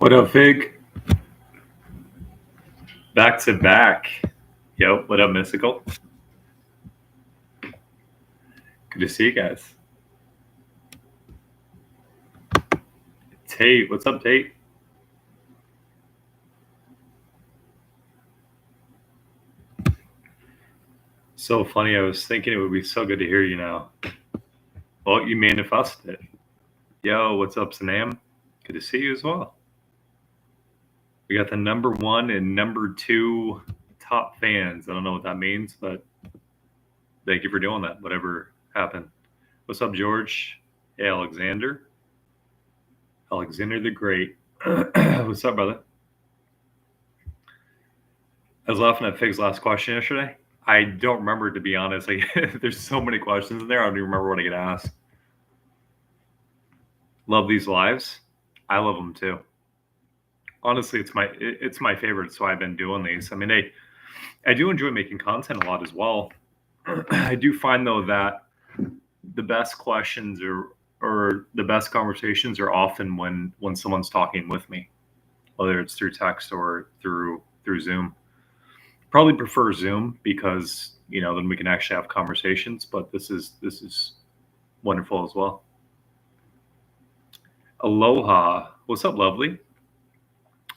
What up, Fig? Back to back. Yo, what up, Mystical? Good to see you guys. Tate, what's up, Tate? So funny. I was thinking it would be so good to hear you now. Well, you manifested it. Yo, what's up, Sanam? Good to see you as well. We got the number one and number two top fans. I don't know what that means, but thank you for doing that, whatever happened. What's up, George? Hey, Alexander. Alexander the Great. What's up, brother? I was laughing at Fig's last question yesterday. I don't remember, to be honest. Like, there's so many questions in there. I don't even remember what I get asked. Love these lives. I love them too. Honestly, it's my favorite. So I've been doing these. I mean, I do enjoy making content a lot as well. I do find though that the best questions or the best conversations are often when someone's talking with me, whether it's through text or through Zoom. Probably prefer Zoom because then we can actually have conversations. But this is wonderful as well. Aloha, what's up, lovely?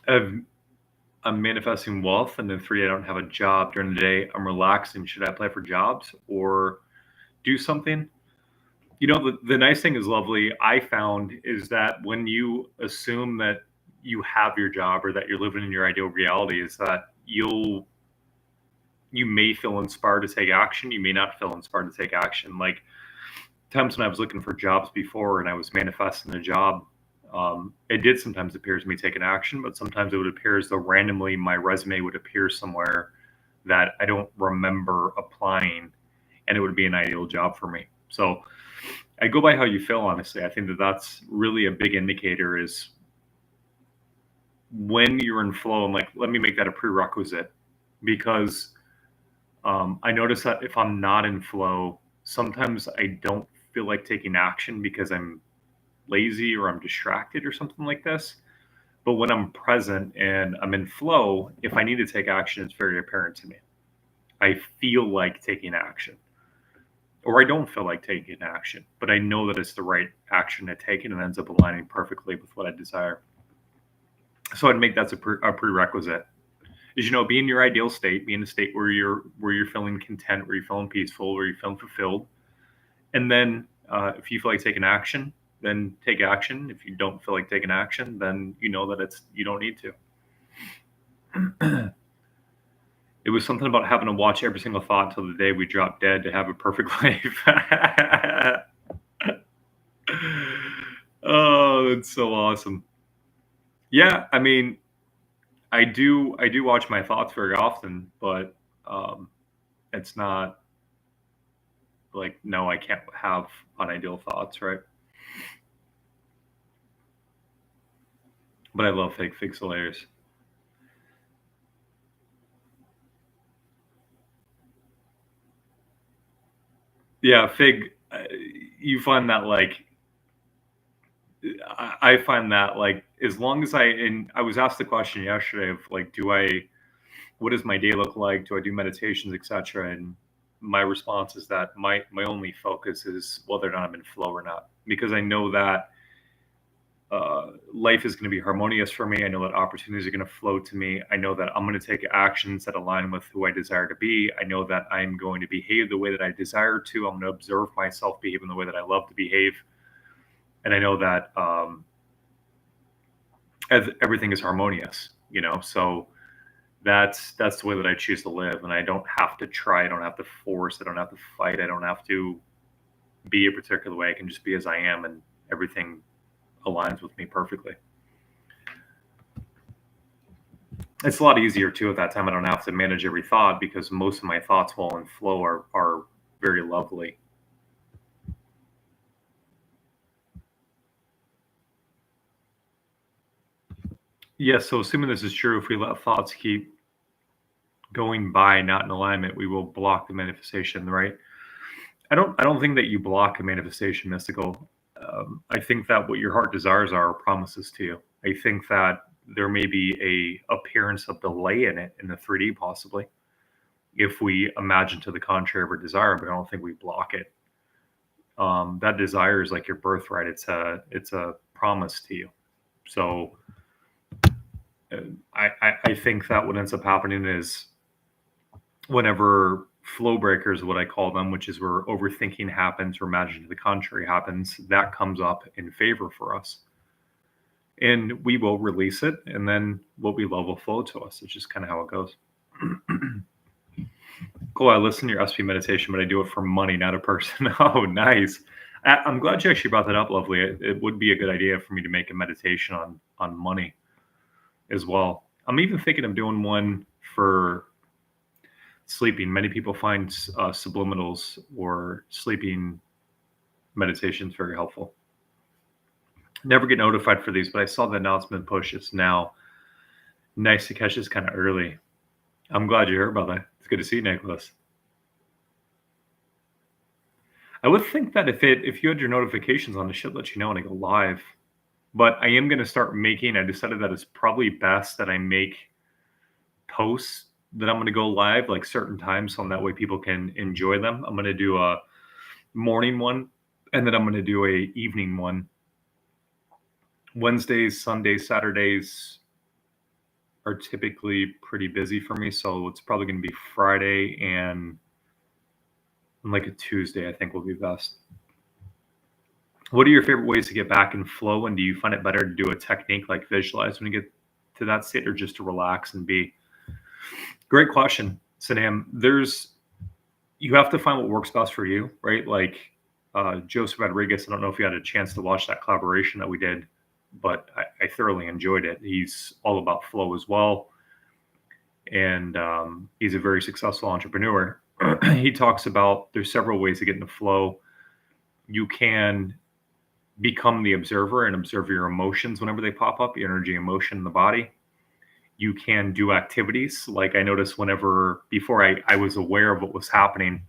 I'm manifesting wealth, and then 3, I don't have a job during the day. I'm relaxing. Should I apply for jobs or do something? The nice thing is, lovely, I found is that when you assume that you have your job or that you're living in your ideal reality, is that you may feel inspired to take action. You may not feel inspired to take action. Like times when I was looking for jobs before and I was manifesting a job, it did sometimes appear to me taking action, but sometimes it would appear as though randomly my resume would appear somewhere that I don't remember applying, and it would be an ideal job for me. So I go by how you feel, honestly. I think that that's really a big indicator is when you're in flow. I'm like, let me make that a prerequisite, because I notice that if I'm not in flow, sometimes I don't feel like taking action because I'm lazy or I'm distracted or something like this. But when I'm present and I'm in flow, if I need to take action, it's very apparent to me. I feel like taking action, or I don't feel like taking action, but I know that it's the right action to take, and it ends up aligning perfectly with what I desire. So I'd make that a prerequisite. Is be in your ideal state, be in a state where you're feeling content, where you're feeling peaceful, where you're feeling fulfilled. And then if you feel like taking action, then take action. If you don't feel like taking action, then you know that you don't need to. It was something about having to watch every single thought until the day we drop dead to have a perfect life. Oh, that's so awesome. Yeah, I mean, I do watch my thoughts very often, but it's not like, no, I can't have unideal thoughts, right? But I love Fig's hilarious. Yeah, Fig, you find that I find that as long as I was asked the question yesterday of what does my day look like? Do I do meditations, etc.? And my response is that my only focus is whether or not I'm in flow or not, because I know that life is going to be harmonious for me. I know that opportunities are going to flow to me. I know that I'm going to take actions that align with who I desire to be. I know that I'm going to behave the way that I desire to. I'm going to observe myself behave in the way that I love to behave. And I know that everything is harmonious, so that's the way that I choose to live. And I don't have to try. I don't have to force. I don't have to fight. I don't have to be a particular way. I can just be as I am, and everything aligns with me perfectly. It's a lot easier too at that time. I don't have to manage every thought, because most of my thoughts while in flow are very lovely. Yes, so assuming this is true, if we let thoughts keep going by not in alignment, we will block the manifestation, right? I don't think that you block a manifestation, Mystical. I think that what your heart desires are promises to you. I think that there may be a appearance of delay in it in the 3D possibly, if we imagine to the contrary of our desire, but I don't think we block it. That desire is like your birthright. It's a promise to you. So I think that what ends up happening is whenever flow breakers, what I call them, which is where overthinking happens or imagining to the contrary happens, that comes up in favor for us. And we will release it, and then what we love will flow to us. It's just kind of how it goes. Cool. I listen to your SP meditation, but I do it for money, not a person. Oh, nice. I'm glad you actually brought that up, Lovely. It would be a good idea for me to make a meditation on money as well. I'm even thinking of doing one for sleeping. Many people find subliminals or sleeping meditations very helpful. Never get notified for these, but I saw the announcement push. It's now. Nice to catch this kind of early. I'm glad you heard about that. It's good to see you, Nicholas. I would think that if you had your notifications on, it should let you know when I go live. But I am going to start making, I decided that it's probably best that I make posts that I'm going to go live like certain times, so that way people can enjoy them. I'm going to do a morning one, and then I'm going to do a evening one. Wednesdays, Sundays, Saturdays are typically pretty busy for me, so it's probably going to be Friday and like a Tuesday, I think will be best. What are your favorite ways to get back in flow, and do you find it better to do a technique like visualize when you get to that state, or just to relax and be? Great question, Sanam. You have to find what works best for you, right? Like Joseph Rodriguez, I don't know if you had a chance to watch that collaboration that we did, but I thoroughly enjoyed it. He's all about flow as well. And he's a very successful entrepreneur. He talks about there's several ways to get into flow. You can become the observer and observe your emotions whenever they pop up, your energy, emotion in the body. You can do activities. Like I noticed before I was aware of what was happening,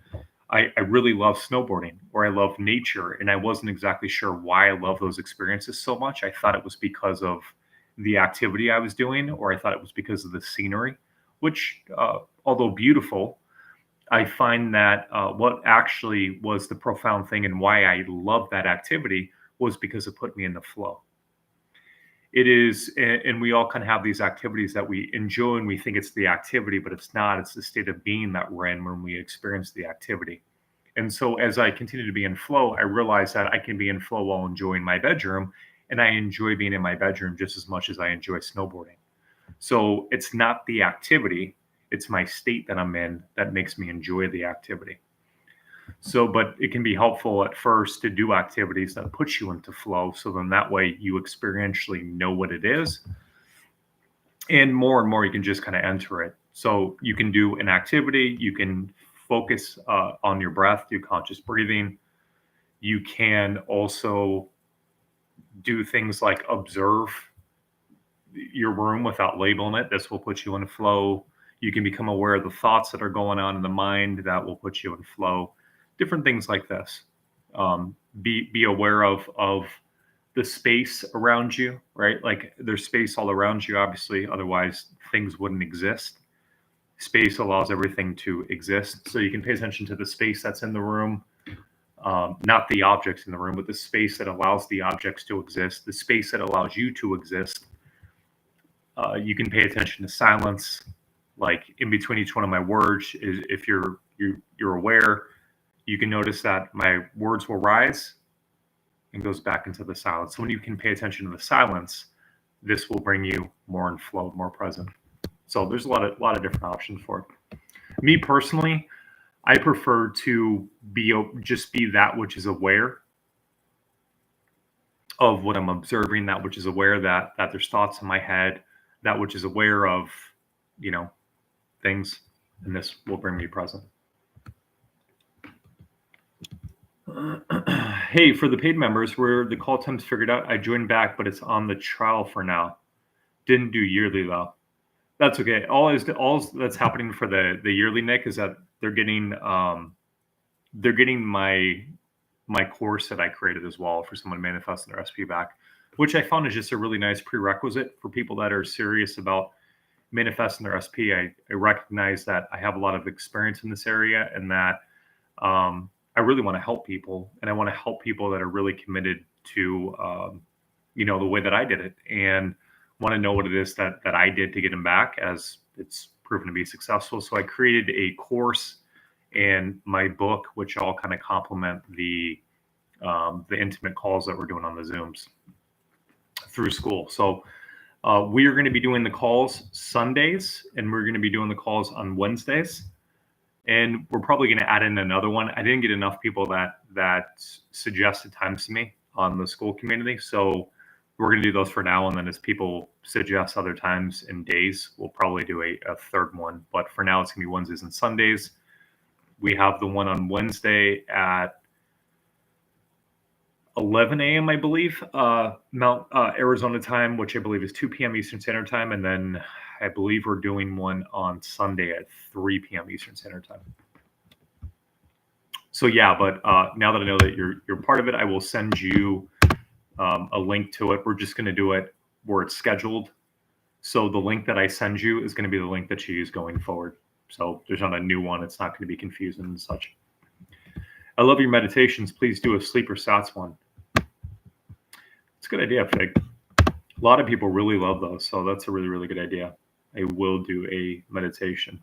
I really love snowboarding, or I love nature, and I wasn't exactly sure why I love those experiences so much. I thought it was because of the activity I was doing, or I thought it was because of the scenery, which, although beautiful, I find that what actually was the profound thing and why I love that activity was because it put me in the flow. It is, and we all kind of have these activities that we enjoy and we think it's the activity, but it's not. It's the state of being that we're in when we experience the activity. And so as I continue to be in flow, I realize that I can be in flow while enjoying my bedroom, and I enjoy being in my bedroom just as much as I enjoy snowboarding. So it's not the activity, it's my state that I'm in that makes me enjoy the activity. So, but it can be helpful at first to do activities that push you into flow. So then that way you experientially know what it is. And more you can just kind of enter it. So you can do an activity, you can focus on your breath, do conscious breathing. You can also do things like observe your room without labeling it. This will put you in flow. You can become aware of the thoughts that are going on in the mind. That will put you in flow. Different things like this. Be aware of the space around you, right? Like there's space all around you, obviously, otherwise things wouldn't exist. Space allows everything to exist. So you can pay attention to the space that's in the room, not the objects in the room, but the space that allows the objects to exist, the space that allows you to exist. You can pay attention to silence, like in between each one of my words. Is if you're aware, you can notice that my words will rise and goes back into the silence. So when you can pay attention to the silence, this will bring you more in flow, more present. So there's a lot of different options for it. Me personally, I prefer to just be that which is aware of what I'm observing, that which is aware that there's thoughts in my head, that which is aware of, things, and this will bring me present. Hey, for the paid members, where the call time's figured out, I joined back, but it's on the trial for now. Didn't do yearly though. That's okay. All that's happening for the yearly, Nick, is that they're getting my course that I created as well for someone manifesting their SP back. which I found is just a really nice prerequisite for people that are serious about manifesting their SP. I recognize that I have a lot of experience in this area, and that I really want to help people, and I want to help people that are really committed to, the way that I did it, and want to know what it is that I did to get them back, as it's proven to be successful. So I created a course and my book, which all kind of complement the intimate calls that we're doing on the Zooms through school. So we are going to be doing the calls Sundays, and we're going to be doing the calls on Wednesdays. And we're probably going to add in another one. I didn't get enough people that suggested times to me on the school community. So we're going to do those for now. And then as people suggest other times and days, we'll probably do a third one. But for now, it's going to be Wednesdays and Sundays. We have the one on Wednesday at 11 a.m., I believe, Arizona time, which I believe is 2 p.m. Eastern Standard Time. And then I believe we're doing one on Sunday at 3 p.m. Eastern Standard Time. So yeah, but now that I know that you're part of it, I will send you a link to it. We're just going to do it where it's scheduled. So the link that I send you is going to be the link that you use going forward. So there's not a new one. It's not going to be confusing and such. I love your meditations. Please do a sleep or sats one. It's a good idea, Fig. A lot of people really love those. So that's a really, really good idea. I will do a meditation.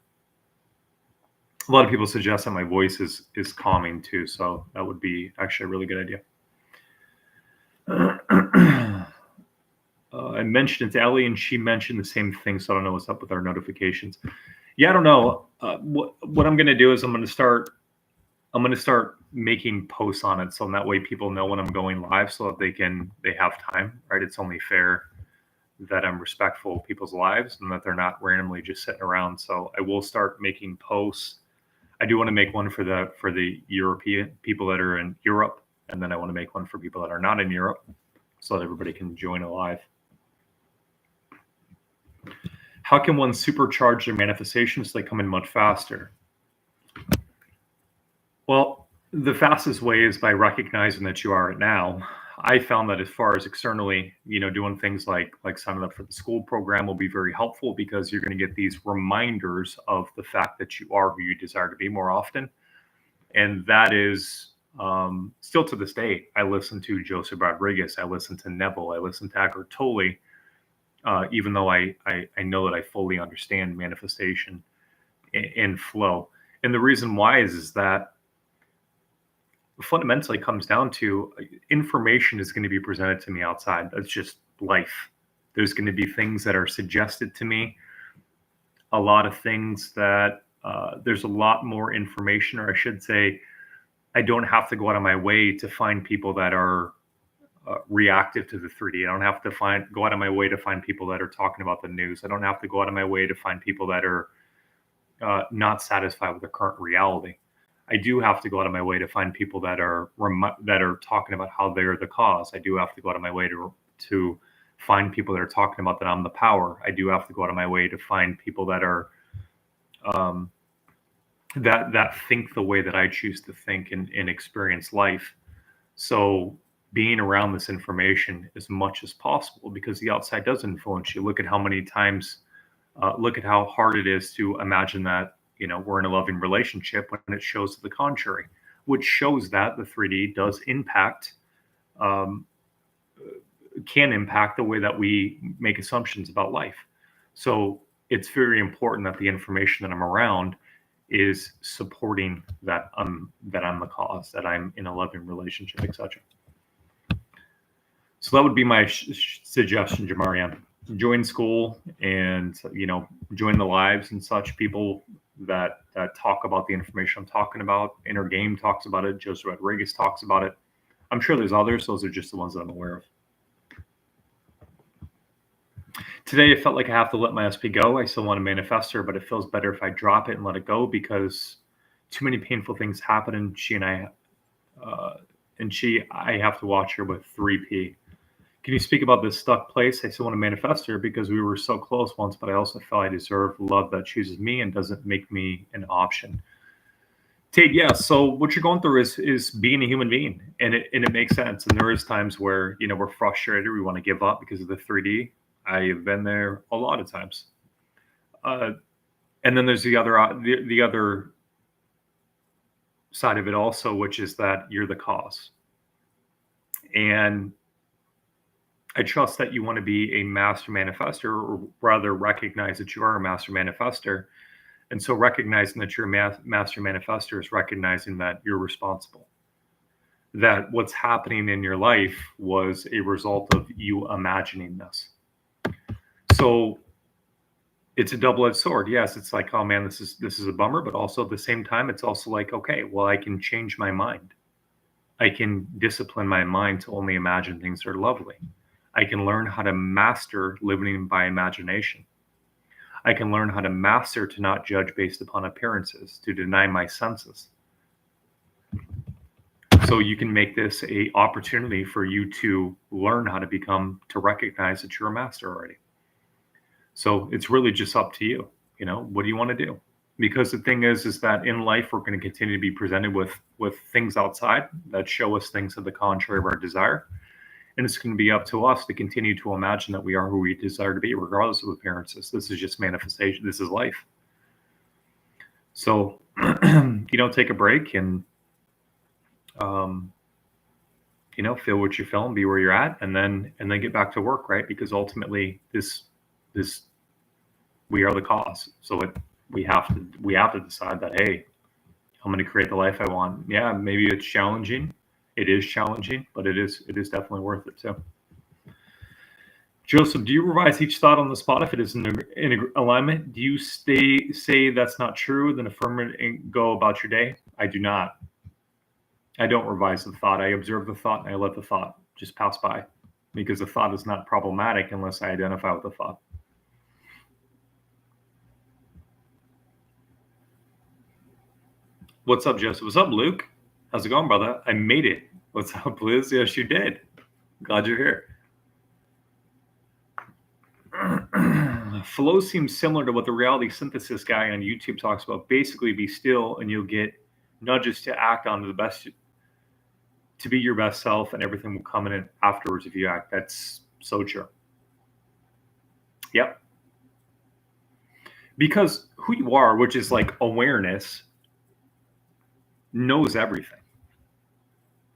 A lot of people suggest that my voice is calming too. So that would be actually a really good idea. I mentioned it to Ellie, and she mentioned the same thing. So I don't know what's up with our notifications. Yeah, I don't know. What I'm going to do is I'm going to start making posts on it, so in that way people know when I'm going live, so that they have time, right? It's only fair that I'm respectful of people's lives and that they're not randomly just sitting around. So I will start making posts. I do want to make one for the European people that are in Europe, and then I want to make one for people that are not in Europe, so that everybody can join live. How can one supercharge their manifestations so they come in much faster? Well, the fastest way is by recognizing that you are it now. I found that as far as externally, doing things like signing up for the school program will be very helpful, because you're going to get these reminders of the fact that you are who you desire to be more often. And that is still to this day. I listen to Joseph Rodriguez. I listen to Neville. I listen to Eckhart Tolle, even though I know that I fully understand manifestation and flow. And the reason why is that fundamentally comes down to information is going to be presented to me outside. That's just life. There's going to be things that are suggested to me, a lot of things that there's a lot more information, or I should say, I don't have to go out of my way to find people that are reactive to the 3D. I don't have to go out of my way to find people that are talking about the news. I don't have to go out of my way to find people that are not satisfied with their current reality. I do have to go out of my way to find people that are talking about how they're the cause. I do have to go out of my way to find people that are talking about that I'm the power. I do have to go out of my way to find people that are that think the way that I choose to think and experience life. So being around this information as much as possible, because the outside does influence you. Look at how many times, look at how hard it is to imagine that we're in a loving relationship when it shows to the contrary, which shows that the 3D does impact, can impact the way that we make assumptions about life. So it's very important that the information that I'm around is supporting that I'm the cause, that I'm in a loving relationship, etc. So that would be my suggestion, Jamarian. Join school and join the lives and such. People that talk about the information I'm talking about. Inner Game talks about it. Joseph Rodriguez talks about it. I'm sure there's others. Those are just the ones that I'm aware of. Today, I felt like I have to let my SP go. I still want to manifest her, but it feels better if I drop it and let it go, because too many painful things happen, and I have to watch her with 3P. Can you speak about this stuck place? I still want to manifest her because we were so close once, but I also felt I deserve love that chooses me and doesn't make me an option. Tate, yeah. So what you're going through is being a human being, and it makes sense. And there is times where we're frustrated, we want to give up because of the 3D. I have been there a lot of times. Uh, and then there's the other side of it also, which is that you're the cause. And I trust that you want to be a master manifester, or rather recognize that you are a master manifester. And so recognizing that you're a master manifester is recognizing that you're responsible. That what's happening in your life was a result of you imagining this. So it's a double-edged sword. Yes, it's like, oh man, this is a bummer, but also at the same time, it's also like, okay, well, I can change my mind. I can discipline my mind to only imagine things that are lovely. I can learn how to master living by imagination. I can learn how to master to not judge based upon appearances, to deny my senses. So you can make this a opportunity for you to learn how to recognize that you're a master already. So it's really just up to you. What do you want to do? Because the thing is that in life, we're going to continue to be presented with things outside that show us things to the contrary of our desire. And it's going to be up to us to continue to imagine that we are who we desire to be, regardless of appearances. This is just manifestation. This is life. So, take a break and, feel what you're feeling, be where you're at, and then get back to work, right? Because ultimately, this we are the cause. So we have to decide that, hey, I'm going to create the life I want. Yeah, maybe it's challenging. It is challenging, but it is definitely worth it too. Joseph, do you revise each thought on the spot if it is in alignment? Do you say that's not true, then affirm it and go about your day? I do not. I don't revise the thought. I observe the thought and I let the thought just pass by, because the thought is not problematic unless I identify with the thought. What's up, Joseph? What's up, Luke? How's it going, brother? I made it. What's up, Liz? Yes, you did. Glad you're here. Flow seems similar to what the reality synthesis guy on YouTube talks about. Basically, be still and you'll get nudges to act on the best, to be your best self, and everything will come in afterwards if you act. That's so true. Yep. Because who you are, which is like awareness, knows everything.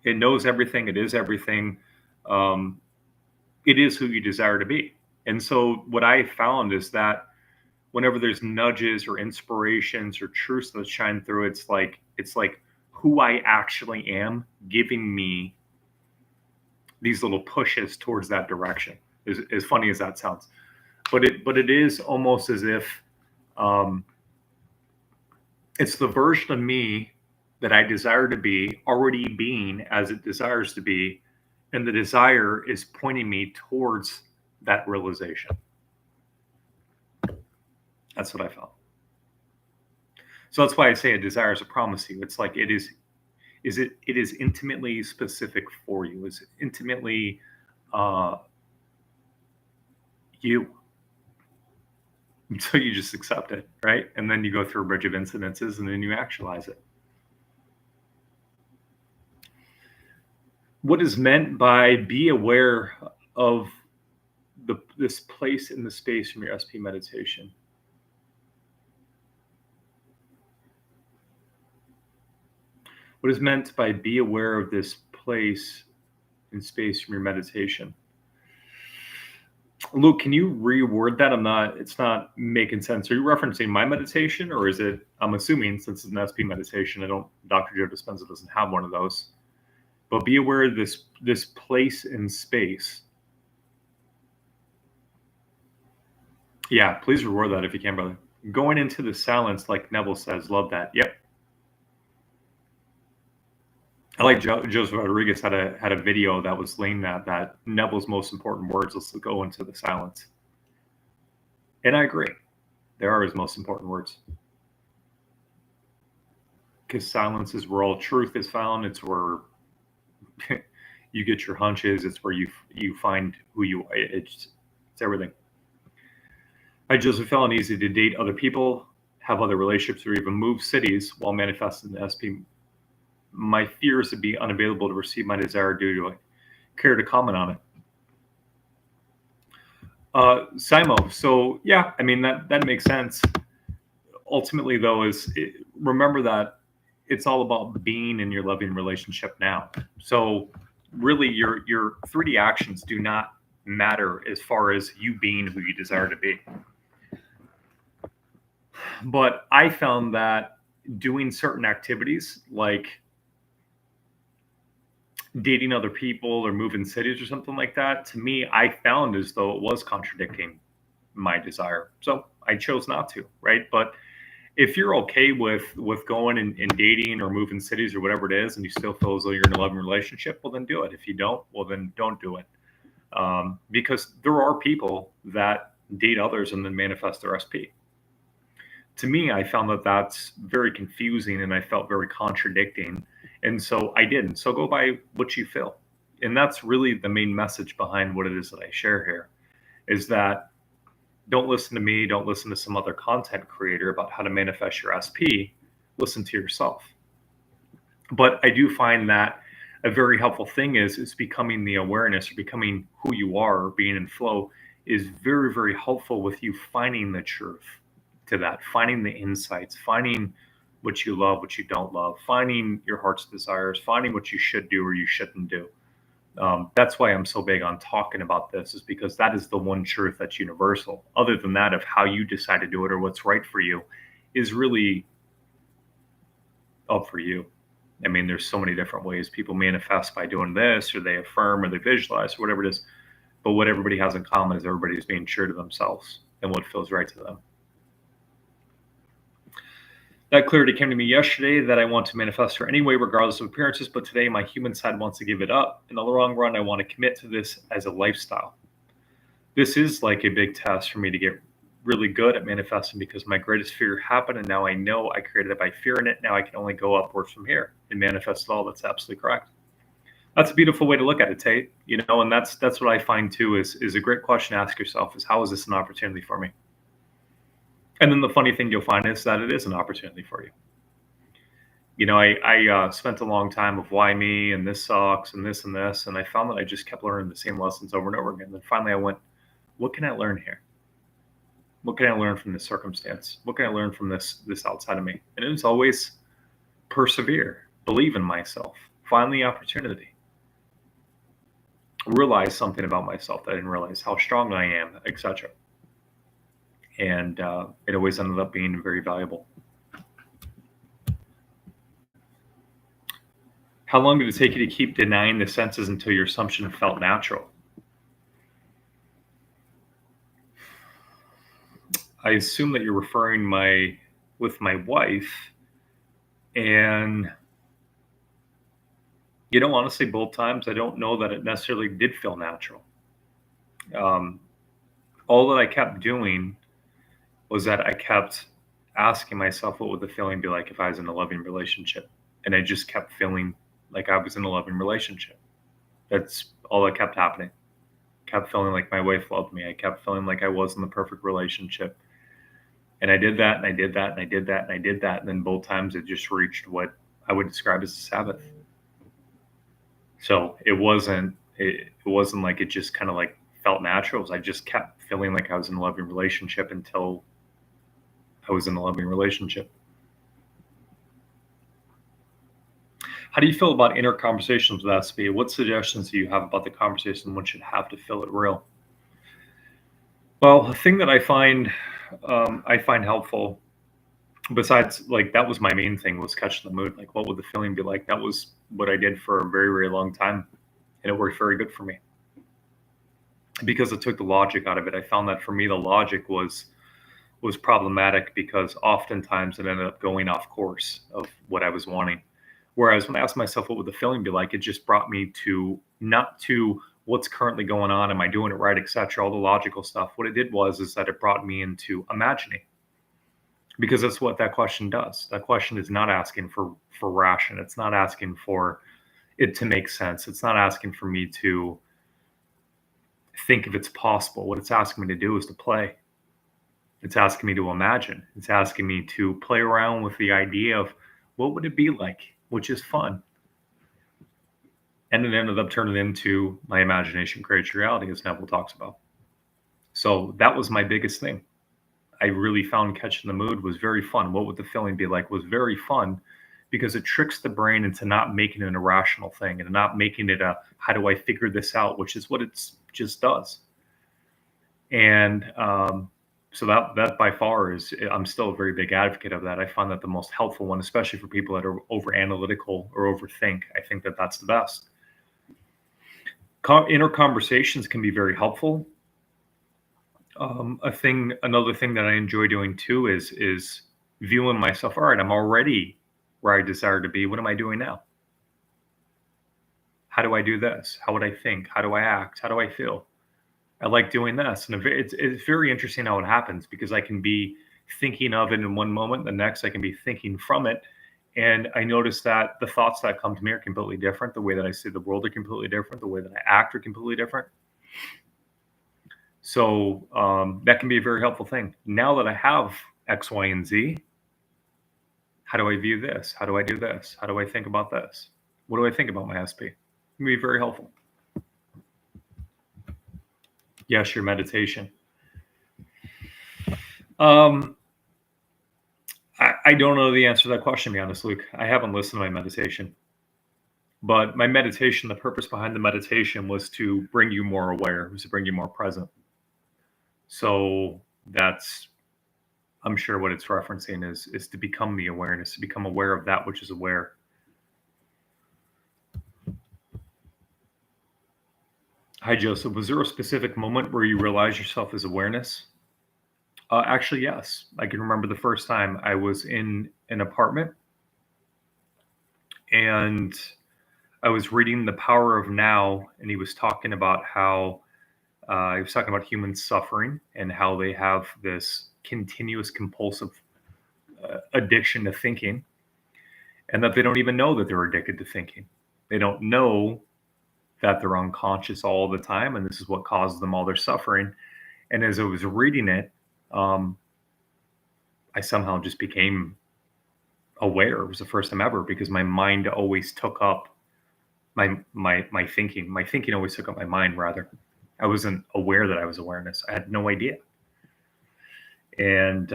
It knows everything. It is everything. It is who you desire to be. And so what I found is that whenever there's nudges or inspirations or truths that shine through, it's like who I actually am giving me these little pushes towards that direction. As funny as that sounds, but it is almost as if it's the version of me that I desire to be already being as it desires to be, and the desire is pointing me towards that realization. That's what I found. So that's why I say a desire is a promise to you. It's like it is intimately specific for you. It's intimately you. So you just accept it, right? And then you go through a bridge of incidences and then you actualize it. What is meant by be aware of this place in the space from your SP meditation? What is meant by be aware of this place in space from your meditation? Luke, can you reword that? It's not making sense. Are you referencing my meditation, or is it, I'm assuming since it's an SP meditation, Dr. Joe Dispenza doesn't have one of those, but be aware of this place in space. Yeah, please reward that if you can, brother. Going into the silence, like Neville says, love that. Yep. I like Joseph Rodriguez had a video that was laying that Neville's most important words is to go into the silence. And I agree. They are his most important words. Because silence is where all truth is found. It's where you get your hunches. It's where you find who you are. It's everything. Hi, Joseph. Felt easy to date other people. have other relationships, or even move cities while manifesting the SP. My fear is to be unavailable to receive my desire due to it. Care to comment on it? Simo. So yeah, I mean that makes sense. Ultimately, though, remember that it's all about being in your loving relationship now. So really, your 3D actions do not matter as far as you being who you desire to be. But I found that doing certain activities like dating other people or moving cities or something like that, to me, I found as though it was contradicting my desire. So I chose not to, right? But if you're okay with going and dating or moving cities or whatever it is, and you still feel as though you're in a loving relationship, well, then do it. If you don't, well, then don't do it. Because there are people that date others and then manifest their SP. To me, I found that that's very confusing, and I felt very contradicting. And so I didn't. So go by what you feel. And that's really the main message behind what it is that I share here, is that don't listen to me. Don't listen to some other content creator about how to manifest your SP. Listen to yourself. But I do find that a very helpful thing is becoming the awareness, or becoming who you are, or being in flow is very, very helpful with you finding the truth to that, finding the insights, finding what you love, what you don't love, finding your heart's desires, finding what you should do or you shouldn't do. That's why I'm so big on talking about this, is because that is the one truth that's universal. Other than that, of how you decide to do it or what's right for you is really up for you. I mean, there's so many different ways people manifest by doing this, or they affirm, or they visualize, or whatever it is. But what everybody has in common is everybody's being true to themselves and what feels right to them. That clarity came to me yesterday, that I want to manifest her anyway, regardless of appearances. But today, my human side wants to give it up. In the long run, I want to commit to this as a lifestyle. This is like a big test for me to get really good at manifesting, because my greatest fear happened, and now I know I created it by fearing it. Now I can only go upwards from here and manifest it all. That's absolutely correct. That's a beautiful way to look at it, Tate. And that's what I find too is a great question to ask yourself, is how is this an opportunity for me? And then the funny thing you'll find is that it is an opportunity for you. I spent a long time of why me, and this sucks, and this, and I found that I just kept learning the same lessons over and over again. Then finally I went, what can I learn here? What can I learn from this circumstance? What can I learn from this outside of me? And it was always persevere, believe in myself, find the opportunity, realize something about myself that I didn't realize, how strong I am, etc. And it always ended up being very valuable. How long did it take you to keep denying the senses until your assumption felt natural? I assume that you're referring with my wife, and honestly, both times I don't know that it necessarily did feel natural. All that I kept doing was that I kept asking myself, what would the feeling be like if I was in a loving relationship? And I just kept feeling like I was in a loving relationship. That's all that kept happening. Kept feeling like my wife loved me. I kept feeling like I was in the perfect relationship. And I did that, and I did that, and I did that, and I did that. And then both times it just reached what I would describe as a Sabbath. So it wasn't like it just kind of like felt natural. I just kept feeling like I was in a loving relationship until I was in a loving relationship. How do you feel about inner conversations with SP? What suggestions do you have about the conversation one should have to feel it real? Well, the thing that I find helpful, besides like that was my main thing, was catching the mood. Like, what would the feeling be like? That was what I did for a very, very long time, and it worked very good for me because it took the logic out of it. I found that for me, the logic was problematic, because oftentimes it ended up going off course of what I was wanting. Whereas when I asked myself, what would the feeling be like? It just brought me to not to what's currently going on. Am I doing it right? Etc. All the logical stuff. What it did is that it brought me into imagining, because that's what that question does. That question is not asking for ration. It's not asking for it to make sense. It's not asking for me to think if it's possible. What it's asking me to do is to play. It's asking me to imagine. It's asking me to play around with the idea of what would it be like, which is fun. And it ended up turning into my imagination creates reality, as Neville talks about. So that was my biggest thing. I really found catching the mood was very fun. What would the feeling be like was very fun because it tricks the brain into not making it an irrational thing and not making it a how do I figure this out, which is what it just does. And so that by far is I'm still a very big advocate of that. I find that the most helpful one, especially for people that are over analytical or overthink. I think that that's the best. Inner conversations can be very helpful. Another thing that I enjoy doing too is viewing myself. All right, I'm already where I desire to be. What am I doing now? How do I do this? How would I think? How do I act? How do I feel? I like doing this, and it's very interesting how it happens because I can be thinking of it in one moment, the next I can be thinking from it, and I notice that the thoughts that come to me are completely different. The way that I see the world are completely different. The way that I act are completely different. So that can be a very helpful thing. Now that I have X, Y, and Z, how do I view this? How do I do this? How do I think about this? What do I think about my SP? It can be very helpful. Yes, your meditation. I don't know the answer to that question, to be honest, Luke. I haven't listened to my meditation. But my meditation, the purpose behind the meditation was to bring you more aware, was to bring you more present. So that's, I'm sure what it's referencing is to become the awareness, to become aware of that which is aware. Hi, Joseph. Was there a specific moment where you realized yourself as awareness? Actually, yes. I can remember the first time I was in an apartment and I was reading The Power of Now, and he was talking about how he was talking about human suffering and how they have this continuous compulsive addiction to thinking, and that they don't even know that they're addicted to thinking. They don't know that they're unconscious all the time, and this is what causes them all their suffering. And as I was reading it, I somehow just became aware. It was the first time ever because my mind always took up my thinking. My thinking always took up my mind, rather. I wasn't aware that I was awareness. I had no idea. And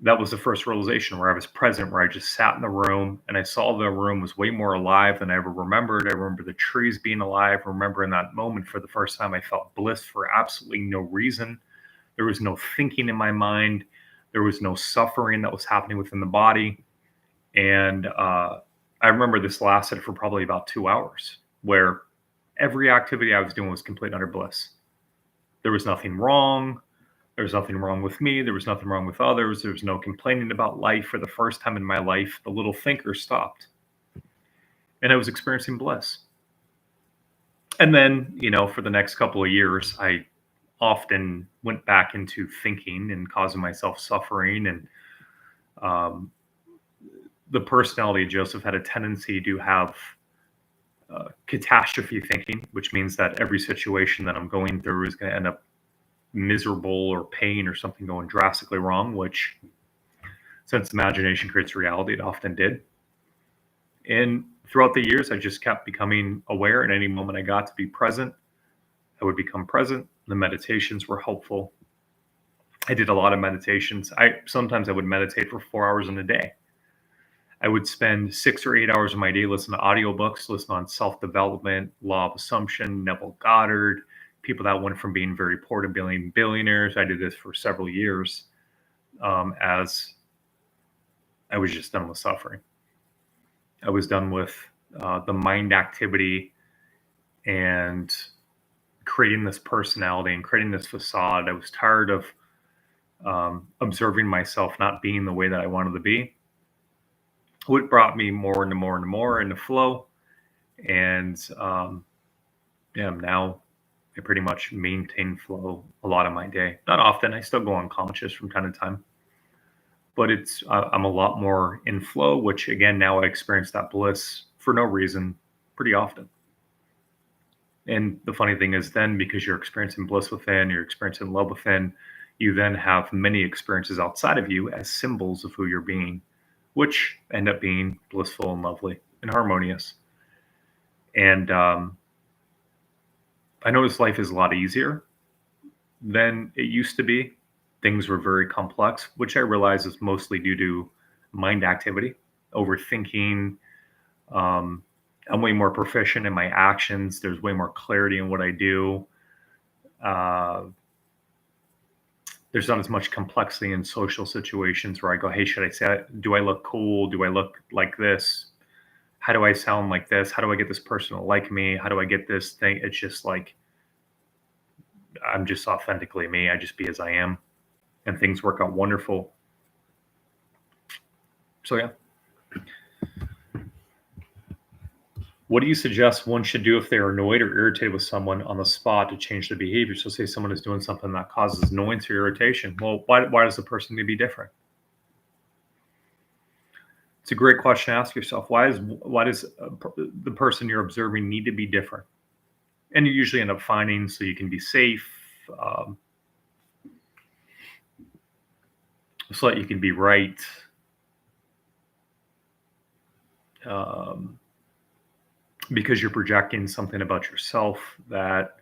that was the first realization where I was present, where I just sat in the room and I saw the room was way more alive than I ever remembered. I remember the trees being alive. I remember in that moment for the first time, I felt bliss for absolutely no reason. There was no thinking in my mind. There was no suffering that was happening within the body. And I remember this lasted for probably about 2 hours, where every activity I was doing was complete utter bliss. There was nothing wrong. There was nothing wrong with me. There was nothing wrong with others. There was no complaining about life. For the first time in my life, the little thinker stopped. And I was experiencing bliss. And then, for the next couple of years, I often went back into thinking and causing myself suffering. And the personality of Joseph had a tendency to have catastrophe thinking, which means that every situation that I'm going through is going to end up miserable or pain or something going drastically wrong, which, since imagination creates reality, it often did. And throughout the years, I just kept becoming aware. At any moment I got to be present, I would become present. The meditations were helpful. I did a lot of meditations. Sometimes I would meditate for 4 hours in a day. I would spend 6 or 8 hours of my day listening to audiobooks, listen on self-development, law of assumption, Neville Goddard, people that went from being very poor to being billionaires. I did this for several years as I was just done with suffering. I was done with the mind activity and creating this personality and creating this facade. I was tired of observing myself not being the way that I wanted to be. What brought me more and more and more into flow. And now I pretty much maintain flow a lot of my day. Not often. I still go unconscious from time to time. But I'm a lot more in flow, which again, now I experience that bliss for no reason pretty often. And the funny thing is then, because you're experiencing bliss within, you're experiencing love within, you then have many experiences outside of you as symbols of who you're being, which end up being blissful and lovely and harmonious. And I notice life is a lot easier than it used to be. Things were very complex, which I realize is mostly due to mind activity, overthinking. I'm way more proficient in my actions. There's way more clarity in what I do. There's not as much complexity in social situations where I go, hey, should I say, do I look cool? Do I look like this? How do I sound like this? How do I get this person to like me? How do I get this thing? It's just like, I'm just authentically me. I just be as I am, and things work out wonderful. So yeah. What do you suggest one should do if they're annoyed or irritated with someone on the spot to change their behavior? So say someone is doing something that causes annoyance or irritation. Well, why does the person need to be different? It's a great question to ask yourself. Why does the person you're observing need to be different? And you usually end up finding so you can be safe, so that you can be right. Because you're projecting something about yourself that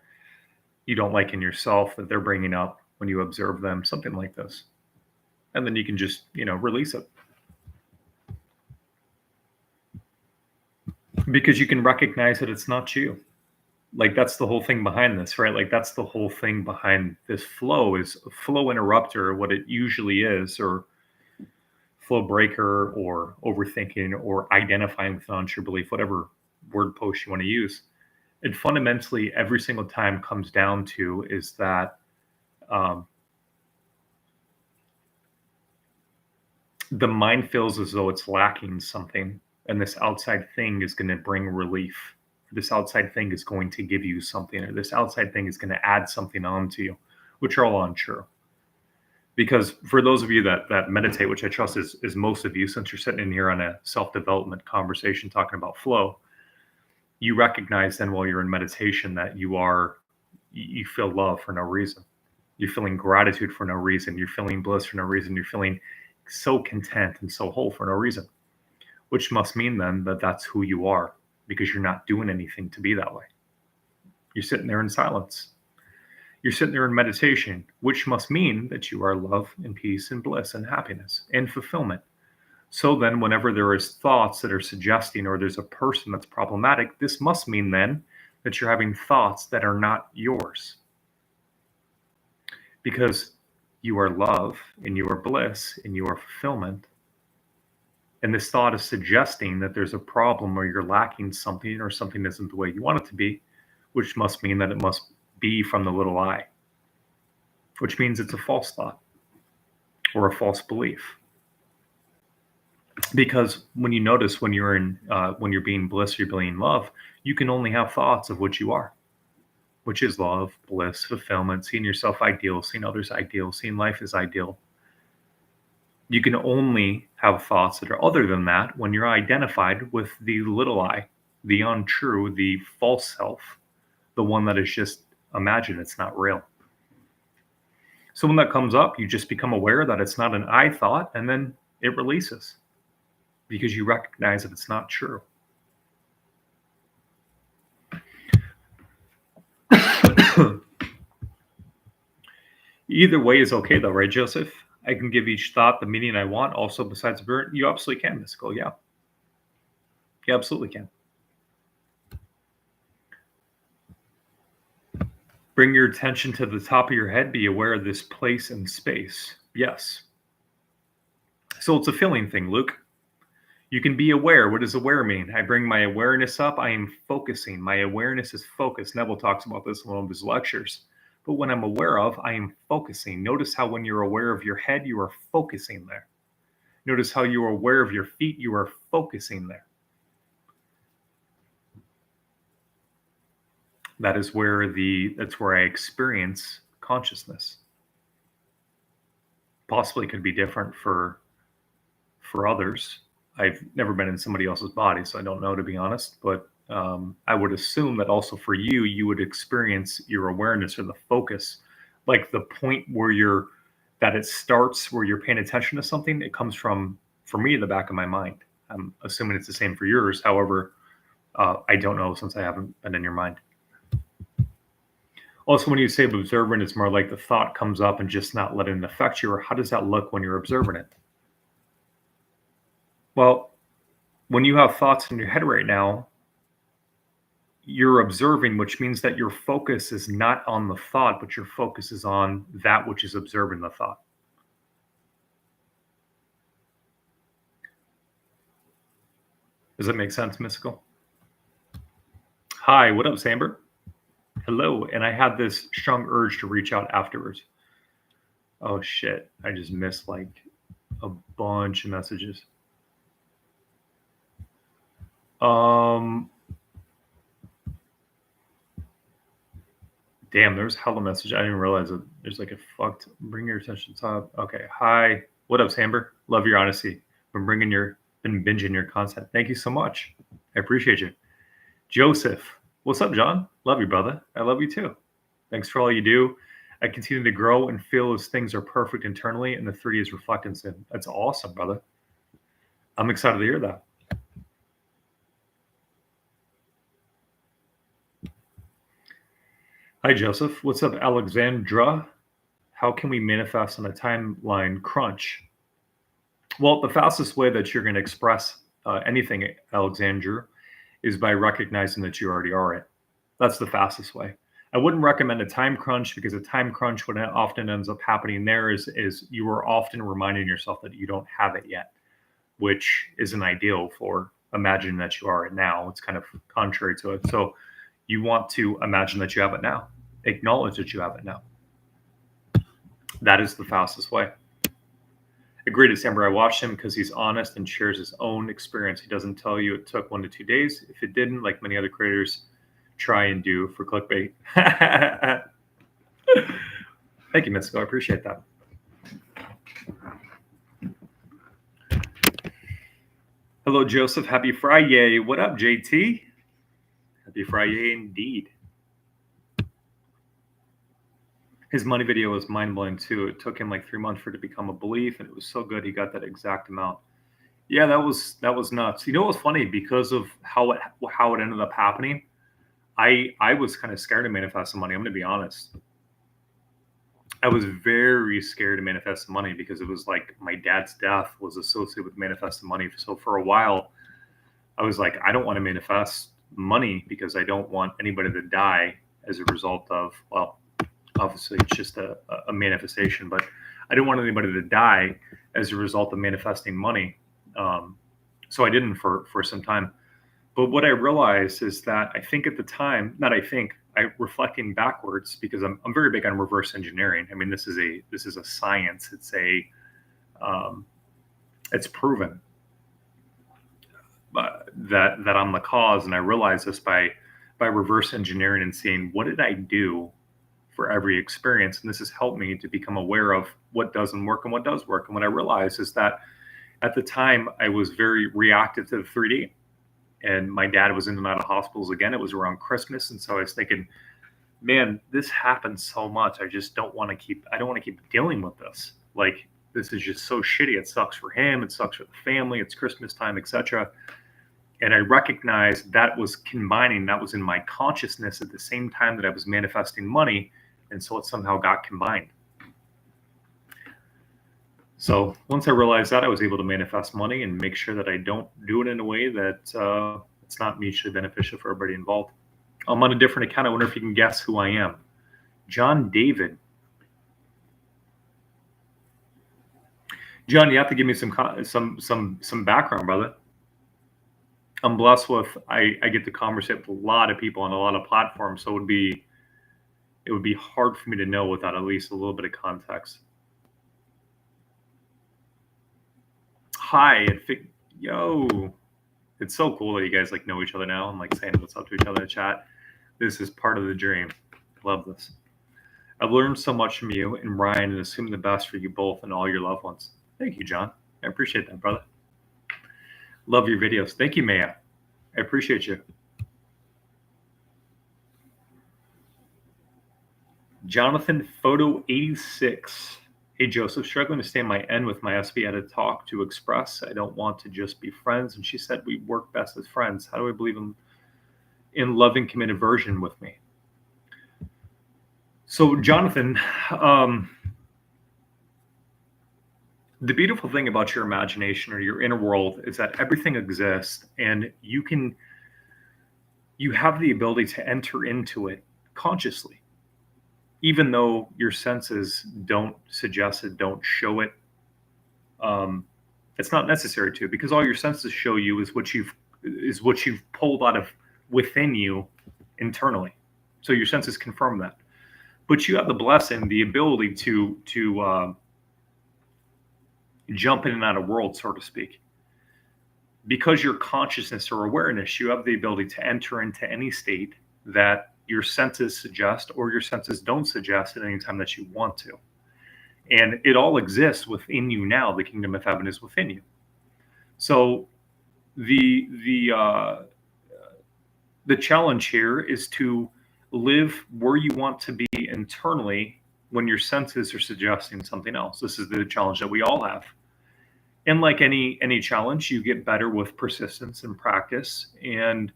you don't like in yourself that they're bringing up when you observe them, something like this. And then you can just, release it. Because you can recognize that it's not you. Like, that's the whole thing behind this, right? Like, that's the whole thing behind this flow is a flow interrupter, what it usually is, or flow breaker, or overthinking, or identifying with an untrue belief, whatever word post you want to use. It fundamentally every single time comes down to is that the mind feels as though it's lacking something, and this outside thing is going to bring relief. This outside thing is going to give you something, or this outside thing is going to add something onto you, which are all untrue. Because for those of you that meditate, which I trust is most of you, since you're sitting in here on a self-development conversation talking about flow, you recognize then while you're in meditation that you feel love for no reason. You're feeling gratitude for no reason. You're feeling bliss for no reason. You're feeling so content and so whole for no reason, which must mean then that that's who you are, because you're not doing anything to be that way. You're sitting there in silence. You're sitting there in meditation, which must mean that you are love and peace and bliss and happiness and fulfillment. So then whenever there is thoughts that are suggesting, or there's a person that's problematic, this must mean then that you're having thoughts that are not yours. Because you are love and you are bliss and you are fulfillment. And this thought is suggesting that there's a problem or you're lacking something or something isn't the way you want it to be, which must mean that it must be from the little I, which means it's a false thought or a false belief. Because when you notice when you're being bliss, you're being love, you can only have thoughts of what you are, which is love, bliss, fulfillment, seeing yourself ideal, seeing others ideal, seeing life as ideal. You can only have thoughts that are other than that when you're identified with the little I, the untrue, the false self, the one that is just imagined, it's not real. So when that comes up, you just become aware that it's not an I thought, and then it releases. Because you recognize that it's not true. Either way is okay though, right, Joseph? I can give each thought the meaning I want. Also, besides burn, you absolutely can, Mystical. Yeah. You absolutely can. Bring your attention to the top of your head. Be aware of this place and space. Yes. So it's a feeling thing, Luke. You can be aware. What does aware mean? I bring my awareness up. I am focusing. My awareness is focused. Neville talks about this in one of his lectures. But when I'm aware of, I am focusing. Notice how when you're aware of your head, you are focusing there. Notice how you are aware of your feet, you are focusing there. That's where I experience consciousness. Possibly could be different for others. I've never been in somebody else's body, so I don't know, to be honest. But I would assume that also for you would experience your awareness or the focus, like the point where you're that it starts where you're paying attention to something. It comes from, for me, the back of my mind. I'm assuming it's the same for yours. However, I don't know since I haven't been in your mind. Also, when you say observant, it's more like the thought comes up and just not letting it affect you. Or how does that look when you're observing it? Well, when you have thoughts in your head right now, you're observing, which means that your focus is not on the thought, but your focus is on that which is observing the thought. Does that make sense, Mystical? Hi, what up, Samber? Hello, and I had this strong urge to reach out afterwards. Oh shit, I just missed like a bunch of messages. Damn, there's hella message. I didn't realize that there's like a fucked. Bring your attention to top. Okay, hi, what up, Samber? Love your honesty. Been binging your content. Thank you so much. I appreciate you. Joseph, what's up, John? Love you, brother. I love you too. Thanks for all you do. I continue to grow and feel as things are perfect internally, and the 3D is reflecting soon. That's awesome, brother. I'm excited to hear that. Hi, Joseph. What's up, Alexandra? How can we manifest on a timeline crunch? Well, the fastest way that you're going to express anything, Alexandra, is by recognizing that you already are it. That's the fastest way. I wouldn't recommend a time crunch, because a time crunch, what often ends up happening there is you are often reminding yourself that you don't have it yet, which isn't ideal for imagining that you are it now. It's kind of contrary to it. So you want to imagine that you have it now. Acknowledge that you have it now. That is the fastest way. Agreed, December. I watched him because he's honest and shares his own experience. He doesn't tell you it took 1 to 2 days. If it didn't, like many other creators try and do for clickbait. Thank you, Mystical. I appreciate that. Hello, Joseph. Happy Friday. What up, JT? Happy Friday indeed. His money video was mind-blowing too. It took him like 3 months for it to become a belief, and it was so good he got that exact amount. Yeah, that was nuts. You know what was funny? Because of how it ended up happening, I was kind of scared to manifest some money. I'm going to be honest. I was very scared to manifest some money because it was like my dad's death was associated with manifesting money. So for a while, I was like, I don't want to manifest money because I don't want anybody to die as a result of, well, obviously it's just a manifestation, but I didn't want anybody to die as a result of manifesting money. So I didn't for some time. But what I realized is that I think at the time, reflecting backwards, because I'm very big on reverse engineering. I mean, this is a science. It's proven that I'm the cause, and I realized this by reverse engineering and seeing what did I do for every experience, and this has helped me to become aware of what doesn't work and what does work. And what I realized is that at the time I was very reactive to the 3D, and my dad was in and out of hospitals again. It was around Christmas, and so I was thinking, man, this happens so much. I don't want to keep dealing with this. Like, this is just so shitty. It sucks for him. It sucks for the family. It's Christmas time, etc. And I recognized that was combining. That was in my consciousness at the same time that I was manifesting money. And so it somehow got combined. So once I realized that, I was able to manifest money and make sure that I don't do it in a way that it's not mutually beneficial for everybody involved. I'm on a different account. I wonder if you can guess who I am. John David. John, you have to give me some background, brother. I'm blessed with, I get to conversate with a lot of people on a lot of platforms, so it would be hard for me to know without at least a little bit of context. Hi, yo, it's so cool that you guys like know each other now and like saying what's up to each other in the chat. This is part of the dream. Love this. I've learned so much from you and Ryan, and assume the best for you both and all your loved ones. Thank you, John. I appreciate that, brother. Love your videos. Thank you, Maya. I appreciate you. Jonathan Photo 86. Hey, Joseph, struggling to stay in my end with my SP. Had a talk to express. I don't want to just be friends. And she said we work best as friends. How do I believe in loving, committed version with me? So, Jonathan, the beautiful thing about your imagination or your inner world is that everything exists, and you have the ability to enter into it consciously, even though your senses don't suggest it, don't show it. It's not necessary to, because all your senses show you is what you've pulled out of within you internally. So your senses confirm that. But you have the blessing, the ability to jump in and out of worlds, so to speak. Because your consciousness or awareness, you have the ability to enter into any state that your senses suggest or your senses don't suggest at any time that you want to. And it all exists within you now. The kingdom of heaven is within you. So the challenge here is to live where you want to be internally when your senses are suggesting something else. This is the challenge that we all have. And like any challenge, you get better with persistence and practice and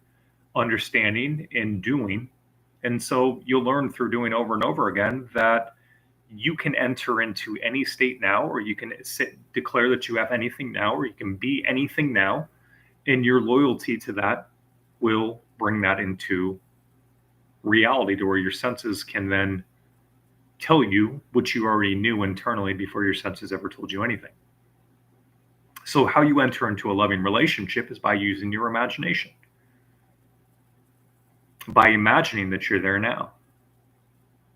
understanding and doing. And so you'll learn through doing over and over again that you can enter into any state now, or you can declare that you have anything now, or you can be anything now. And your loyalty to that will bring that into reality, to where your senses can then tell you what you already knew internally before your senses ever told you anything. So how you enter into a loving relationship is by using your imagination, by imagining that you're there now.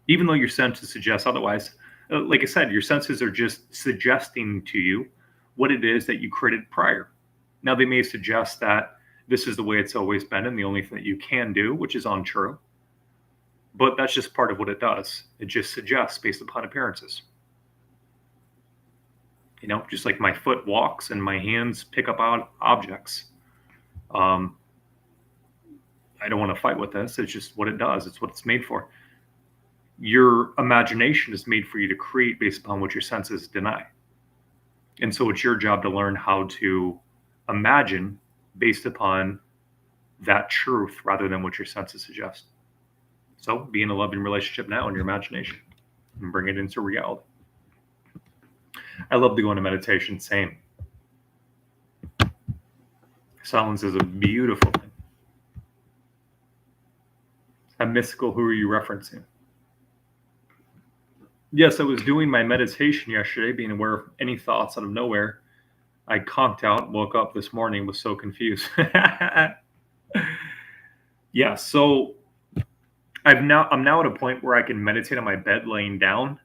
Even though your senses suggest otherwise, like I said, your senses are just suggesting to you what it is that you created prior. Now, they may suggest that this is the way it's always been and the only thing that you can do, which is untrue. But that's just part of what it does. It just suggests based upon appearances. You know, just like my foot walks and my hands pick up objects. I don't want to fight with this. It's just what it does. It's what it's made for. Your imagination is made for you to create based upon what your senses deny. And so it's your job to learn how to imagine based upon that truth rather than what your senses suggest. So be in a loving relationship now in your imagination and bring it into reality. I love to go into meditation. Same. Silence is a beautiful thing. A mystical, who are you referencing? Yes, I was doing my meditation yesterday, being aware of any thoughts out of nowhere. I conked out, woke up this morning, was so confused. Yeah, so I'm now at a point where I can meditate on my bed laying down.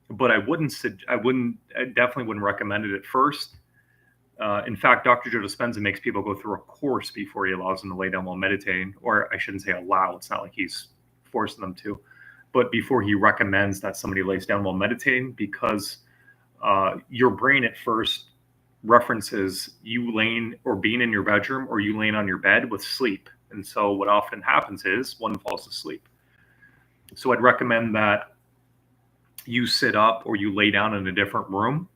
But I definitely wouldn't recommend it at first. In fact, Dr. Joe Dispenza makes people go through a course before he allows them to lay down while meditating, or I shouldn't say allow. It's not like he's forcing them to, but before he recommends that somebody lays down while meditating, because your brain at first references you laying or being in your bedroom or you laying on your bed with sleep. And so what often happens is one falls asleep. So I'd recommend that you sit up or you lay down in a different room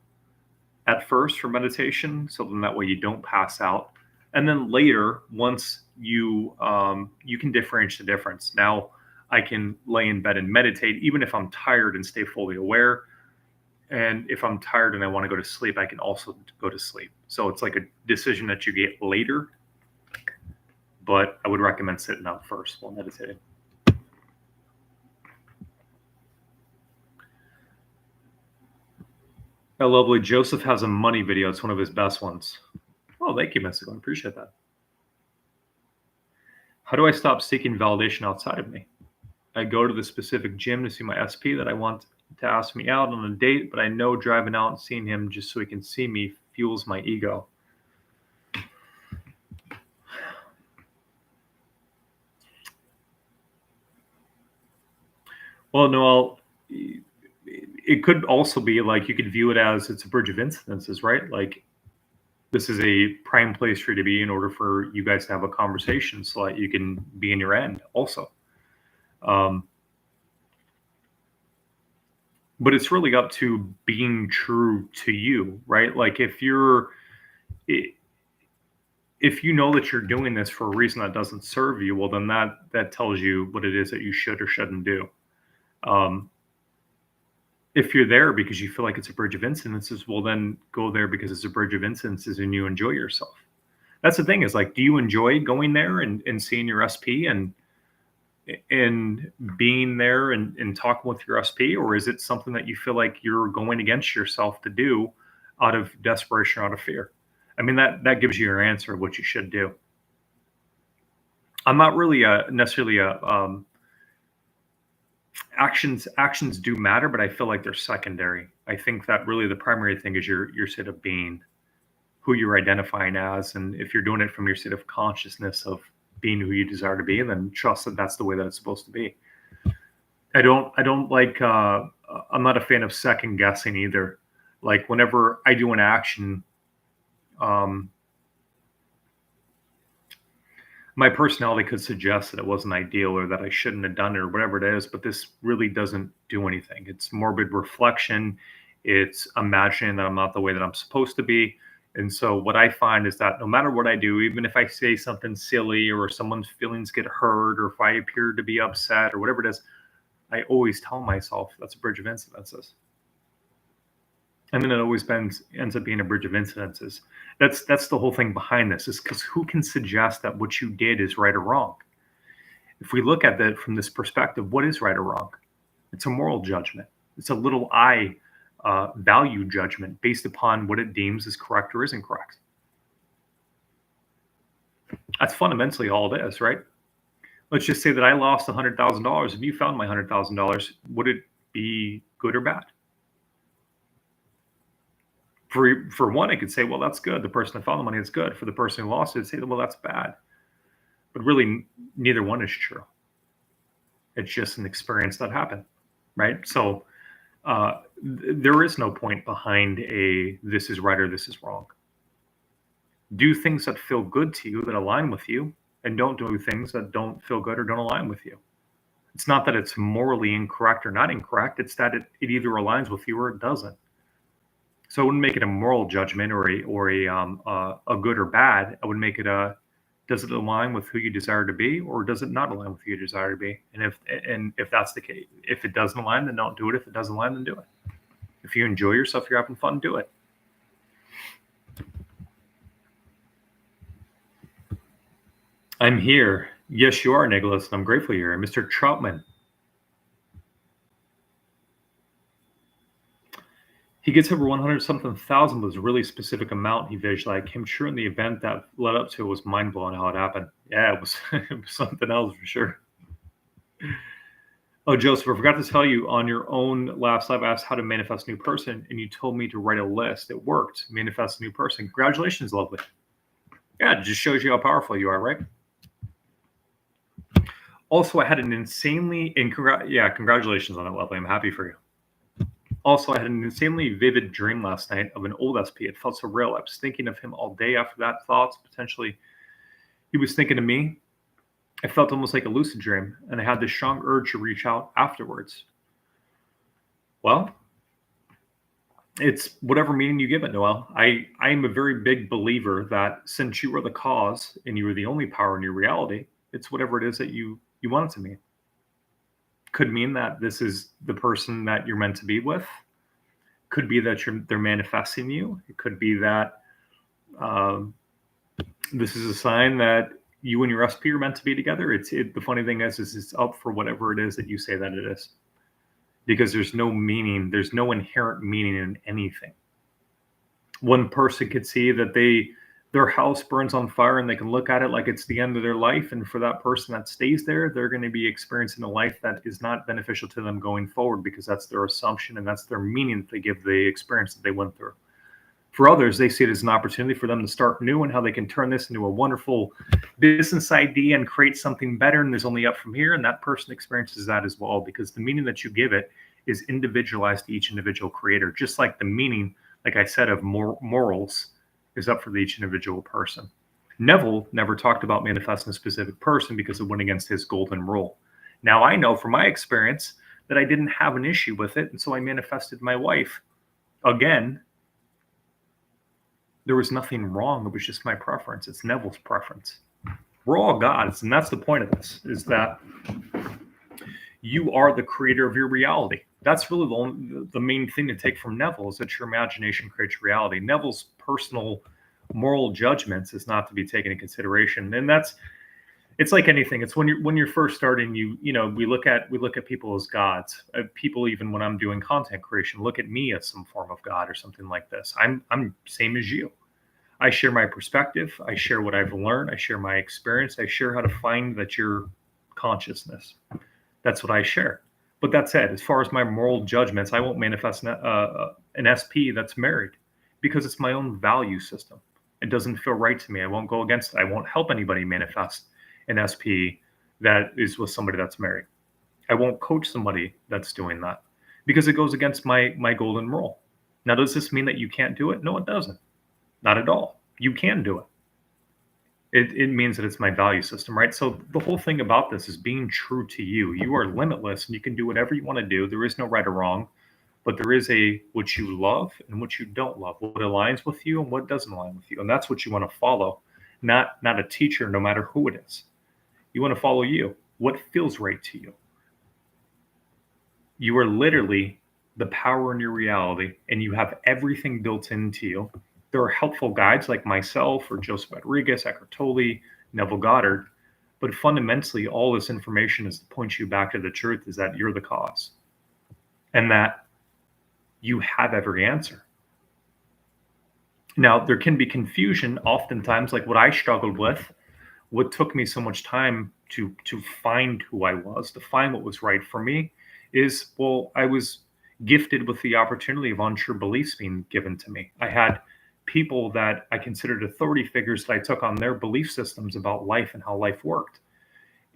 at first for meditation, so then that way you don't pass out. And then later, once you can differentiate the difference. Now I can lay in bed and meditate even if I'm tired and stay fully aware. And if I'm tired and I want to go to sleep, I can also go to sleep. So it's like a decision that you get later, but I would recommend sitting up first while meditating. Oh, lovely. Joseph has a money video. It's one of his best ones. Oh, thank you, Mystical. I appreciate that. How do I stop seeking validation outside of me? I go to the specific gym to see my SP that I want to ask me out on a date, but I know driving out and seeing him just so he can see me fuels my ego. Well, Noel, it could also be like you could view it as it's a bridge of incidences, right? Like this is a prime place for you to be in order for you guys to have a conversation so that you can be in your end also. But it's really up to being true to you, right? Like if you're if you know that you're doing this for a reason that doesn't serve you, well, then that tells you what it is that you should or shouldn't do. Um, if you're there because you feel like it's a bridge of incidences, well, then go there because it's a bridge of incidences and you enjoy yourself. That's the thing is like, do you enjoy going there and seeing your SP and being there and talking with your SP, or is it something that you feel like you're going against yourself to do out of desperation, out of fear? I mean, that gives you your answer of what you should do. I'm not really necessarily a actions do matter, but I feel like they're secondary. I think that really the primary thing is your state of being, who you're identifying as, and if you're doing it from your state of consciousness of being who you desire to be, then trust that that's the way that it's supposed to be. I don't like I'm not a fan of second guessing either. Like whenever I do an action, my personality could suggest that it wasn't ideal or that I shouldn't have done it or whatever it is, but this really doesn't do anything. It's morbid reflection. It's imagining that I'm not the way that I'm supposed to be. And so what I find is that no matter what I do, even if I say something silly or someone's feelings get hurt or if I appear to be upset or whatever it is, I always tell myself that's a bridge of incidences. And then it always ends up being a bridge of incidences. That's the whole thing behind this, is because who can suggest that what you did is right or wrong? If we look at that from this perspective, what is right or wrong? It's a moral judgment. It's a little I value judgment based upon what it deems is correct or isn't correct. That's fundamentally all it is, right? Let's just say that I lost $100,000. If you found my $100,000, would it be good or bad? For one, I could say, well, that's good. The person that found the money is good. For the person who lost it, I'd say, well, that's bad. But really, neither one is true. It's just an experience that happened, right? So there is no point behind a this is right or this is wrong. Do things that feel good to you, that align with you, and don't do things that don't feel good or don't align with you. It's not that it's morally incorrect or not incorrect. It's that it either aligns with you or it doesn't. So I wouldn't make it a moral judgment or a good or bad. I would make it a, does it align with who you desire to be, or does it not align with who you desire to be? And if that's the case, if it doesn't align, then don't do it. If it doesn't align, then do it. If you enjoy yourself, you're having fun, do it. I'm here. Yes, you are, Nicholas, and I'm grateful you're here. Mr. Troutman. He gets over 100 something thousand, but it was a really specific amount he visualized. Like him sure in the event that led up to it was mind blowing how it happened. Yeah, it was, it was something else for sure. Oh, Joseph, I forgot to tell you on your own last live, I asked how to manifest a new person, and you told me to write a list. It worked. Manifest a new person. Congratulations, lovely. Yeah, it just shows you how powerful you are, right? Also, I had an insanely, congratulations on it, lovely. I'm happy for you. Also, I had an insanely vivid dream last night of an old SP. It felt so real. I was thinking of him all day after that. Thoughts, potentially, he was thinking of me. I felt almost like a lucid dream, and I had this strong urge to reach out afterwards. Well, it's whatever meaning you give it, Noel. I am a very big believer that since you are the cause and you are the only power in your reality, it's whatever it is that you want it to mean. Could mean that this is the person that you're meant to be with. Could be that they're manifesting you. It could be that this is a sign that you and your SP are meant to be together. The funny thing is it's up for whatever it is that you say that it is, because there's no meaning. There's no inherent meaning in anything. One person could see that their house burns on fire and they can look at it like it's the end of their life. And for that person that stays there, they're going to be experiencing a life that is not beneficial to them going forward, because that's their assumption and that's their meaning that they give the experience that they went through. For others, they see it as an opportunity for them to start new and how they can turn this into a wonderful business idea and create something better. And there's only up from here. And that person experiences that as well, because the meaning that you give it is individualized to each individual creator, just like the meaning, like I said, of morals is up for each individual person. Neville never talked about manifesting a specific person because it went against his golden rule. Now, I know from my experience that I didn't have an issue with it. And so I manifested my wife. Again, there was nothing wrong. It was just my preference. It's Neville's preference. We're all gods. And that's the point of this, is that you are the creator of your reality. That's really the main thing to take from Neville, is that your imagination creates reality. Neville's personal moral judgments is not to be taken into consideration. And it's like anything. It's when you're first starting, we look at people as gods. People, even when I'm doing content creation, look at me as some form of God or something like this. I'm same as you. I share my perspective. I share what I've learned. I share my experience. I share how to find that your consciousness. That's what I share. But that said, as far as my moral judgments, I won't manifest an SP that's married, because it's my own value system. It doesn't feel right to me. I won't go against it. I won't help anybody manifest an SP that is with somebody that's married. I won't coach somebody that's doing that, because it goes against my golden rule. Now, does this mean that you can't do it? No, it doesn't. Not at all. You can do it. It means that it's my value system, right? So the whole thing about this is being true to you. You are limitless, and you can do whatever you want to do. There is no right or wrong, but there is what you love and what you don't love, what aligns with you and what doesn't align with you. And that's what you want to follow, not a teacher, no matter who it is. You want to follow you, what feels right to you. You are literally the power in your reality, and you have everything built into you. There are helpful guides like myself or Joseph Rodriguez, Eckhart Tolle, Neville Goddard, but fundamentally, all this information is to point you back to the truth, is that you're the cause, and that you have every answer. Now, there can be confusion oftentimes, like what I struggled with. What took me so much time to find who I was, to find what was right for me, is, well, I was gifted with the opportunity of untrue beliefs being given to me. I had people that I considered authority figures that I took on their belief systems about life and how life worked.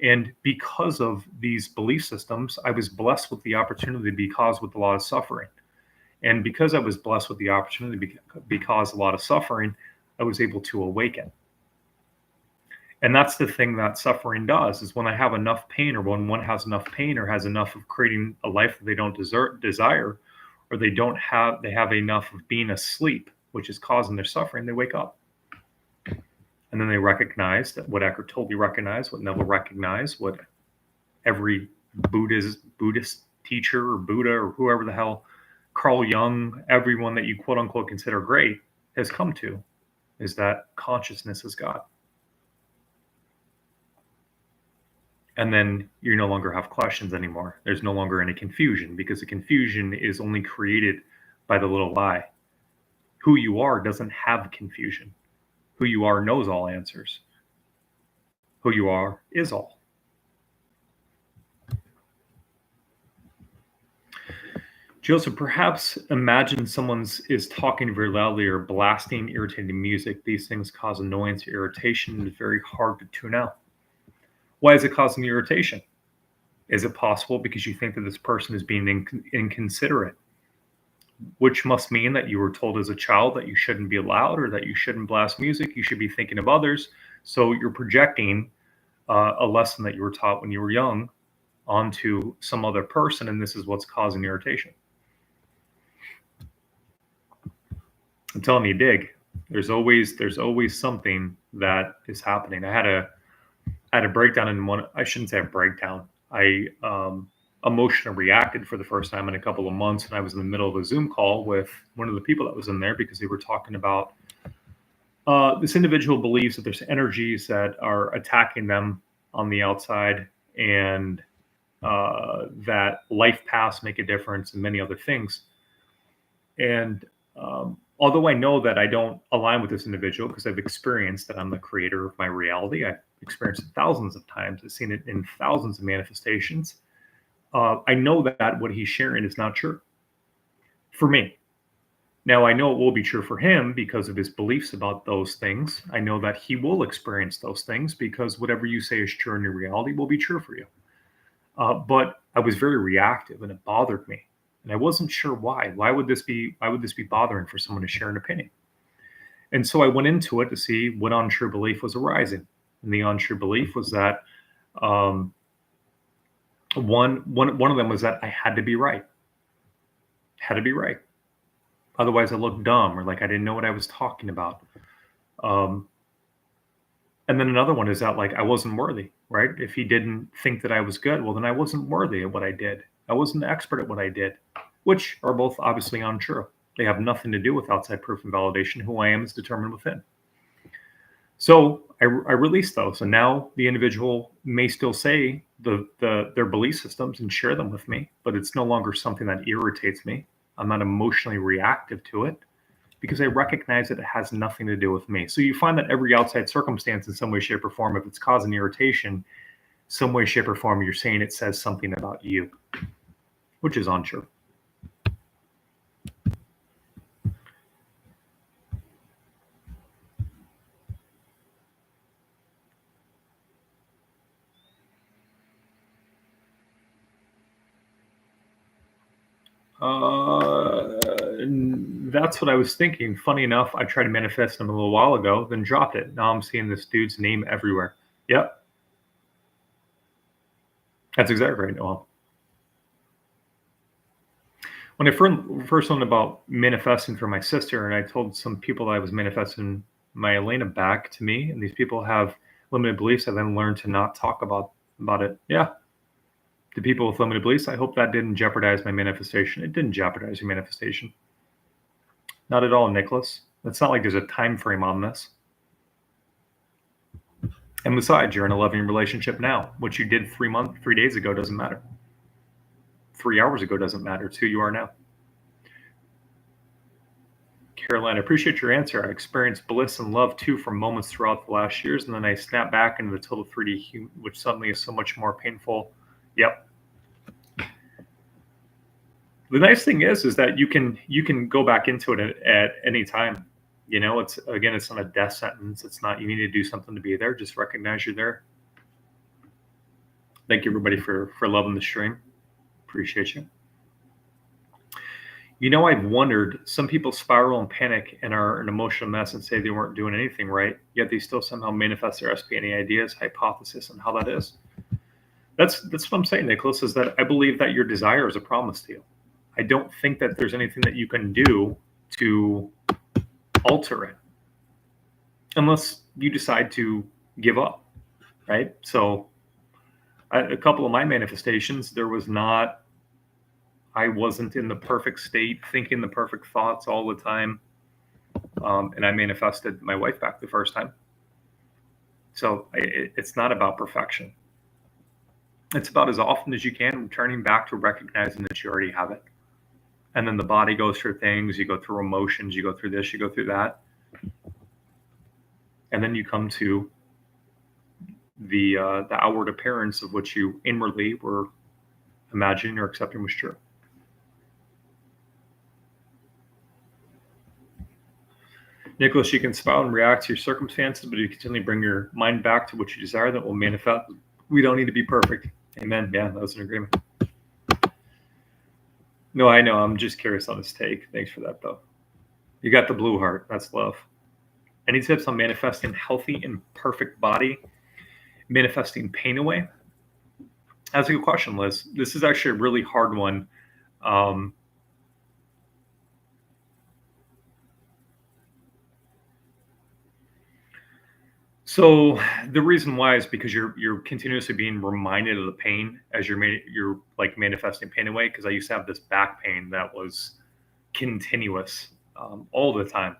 And because of these belief systems, I was blessed with the opportunity to be caused with a lot of suffering. And because I was blessed with the opportunity to be caused a lot of suffering, I was able to awaken. And that's the thing that suffering does, is when I have enough pain, or when one has enough pain, or has enough of creating a life that they don't desire, or they have enough of being asleep, which is causing their suffering, they wake up. And then they recognize that what Eckhart Tolle recognized, what Neville recognized, what every Buddhist teacher or Buddha or whoever the hell, Carl Jung, everyone that you quote unquote consider great, has come to, is that consciousness is God. And then you no longer have questions anymore. There's no longer any confusion, because the confusion is only created by the little lie. Who you are doesn't have confusion. Who you are knows all answers. Who you are is all. Joseph, perhaps imagine someone is talking very loudly or blasting irritating music. These things cause annoyance or irritation, and it's very hard to tune out. Why is it causing irritation? Is it possible because you think that this person is being inconsiderate? Which must mean that you were told as a child that you shouldn't be loud, or that you shouldn't blast music. You should be thinking of others. So you're projecting a lesson that you were taught when you were young onto some other person, and this is what's causing irritation. I'm telling you, dig. There's always something that is happening. I had a breakdown in one. I shouldn't say a breakdown. I emotionally reacted for the first time in a couple of months, and I was in the middle of a Zoom call with one of the people that was in there, because they were talking about this individual believes that there's energies that are attacking them on the outside, and that life paths make a difference, and many other things. And although I know that I don't align with this individual, because I've experienced that I'm the creator of my reality, I've experienced it thousands of times, I've seen it in thousands of manifestations. I know that what he's sharing is not true for me. Now, I know it will be true for him because of his beliefs about those things. I know that he will experience those things, because whatever you say is true in your reality will be true for you. But I was very reactive, and it bothered me. And I wasn't sure why. Why would this be bothering for someone to share an opinion? And so I went into it to see what untrue belief was arising. And the untrue belief was that One of them was that I had to be right. Had to be right. Otherwise, I looked dumb or like I didn't know what I was talking about. Um, and then another one is that like I wasn't worthy, right? If he didn't think that I was good, well, then I wasn't worthy of what I did. I wasn't the expert at what I did, which are both obviously untrue. They have nothing to do with outside proof and validation. Who I am is determined within. So I released those, and now the individual may still say their belief systems and share them with me, but it's no longer something that irritates me. I'm not emotionally reactive to it because I recognize that it has nothing to do with me. So you find that every outside circumstance, in some way, shape, or form, if it's causing irritation, some way, shape, or form, you're saying it says something about you, which is untrue. That's what I was thinking. Funny enough, I tried to manifest him a little while ago, then dropped it. Now I'm seeing this dude's name everywhere. Yep, that's exactly right, Noel. When I first learned about manifesting for my sister, and I told some people that I was manifesting my Elena back to me, and these people have limited beliefs, I then learned to not talk about it. Yeah, to people with limited beliefs, I hope that didn't jeopardize my manifestation. It didn't jeopardize your manifestation. Not at all, Nicholas. It's not like there's a time frame on this. And besides, you're in a loving relationship now. What you did 3 days ago doesn't matter. 3 hours ago doesn't matter. It's who you are now. Caroline, I appreciate your answer. I experienced bliss and love too for moments throughout the last years, and then I snapped back into the total 3D, which suddenly is so much more painful. Yep. The nice thing is that you can go back into it at any time. You know, it's not a death sentence. It's not you need to do something to be there. Just recognize you're there. Thank you everybody for loving the stream. Appreciate you. You know, I've wondered, some people spiral and panic and are an emotional mess and say they weren't doing anything right, yet they still somehow manifest their SP. Any ideas, hypothesis on how that is? That's what I'm saying, Nicholas, is that I believe that your desire is a promise to you. I don't think that there's anything that you can do to alter it unless you decide to give up, right? So a couple of my manifestations, I wasn't in the perfect state, thinking the perfect thoughts all the time. And I manifested my wife back the first time. So it's not about perfection. It's about as often as you can returning back to recognizing that you already have it. And then the body goes through things, you go through emotions, you go through this, you go through that. And then you come to the outward appearance of what you inwardly were imagining or accepting was true. Nicholas, you can spiral and react to your circumstances, but you continually bring your mind back to what you desire, that will manifest. We don't need to be perfect. Amen. Yeah, that was an agreement. No, I know. I'm just curious on his take. Thanks for that, though. You got the blue heart. That's love. Any tips on manifesting healthy and perfect body, manifesting pain away? That's a good question, Liz. This is actually a really hard one. So the reason why is because you're continuously being reminded of the pain as you're like manifesting pain away. Because I used to have this back pain that was continuous all the time,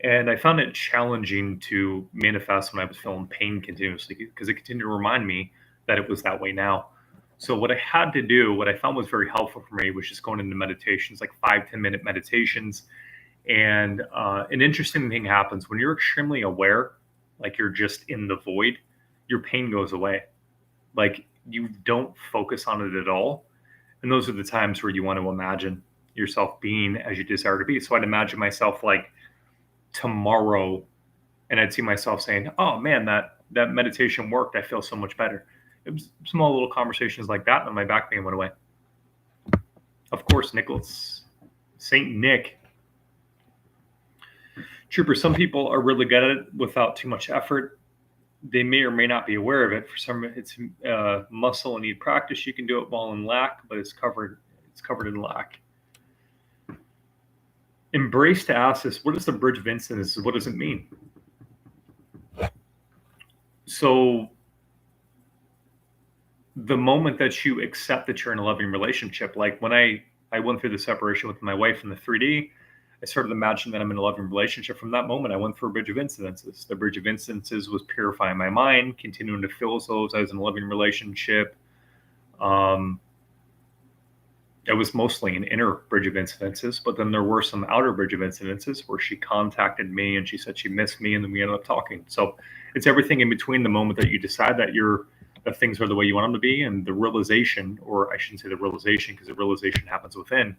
and I found it challenging to manifest when I was feeling pain continuously because it continued to remind me that it was that way now. So what I had to do, what I found was very helpful for me, was just going into meditations, like 5-10 minute meditations. And an interesting thing happens when you're extremely aware, like you're just in the void, your pain goes away. Like you don't focus on it at all. And those are the times where you want to imagine yourself being as you desire to be. So I'd imagine myself like tomorrow, and I'd see myself saying, oh man, that meditation worked. I feel so much better. It was small little conversations like that, and my back pain went away. Of course, Nicholas, Saint Nick. Trooper, some people are really good at it without too much effort. they may or may not be aware of it. For some, it's muscle and need practice. You can do it while in lack, but it's covered in lack. Embrace to ask this, what is the bridge of incidence? What does it mean? So the moment that you accept that you're in a loving relationship, like when I went through the separation with my wife in the 3D, I started imagining that I'm in a loving relationship. From that moment, I went through a bridge of incidences. The bridge of incidences was purifying my mind, continuing to feel as though I was in a loving relationship. It was mostly an inner bridge of incidences, but then there were some outer bridge of incidences where she contacted me and she said she missed me, and then we ended up talking. So it's everything in between the moment that you decide that things are the way you want them to be, and the realization, or I shouldn't say the realization, because the realization happens within,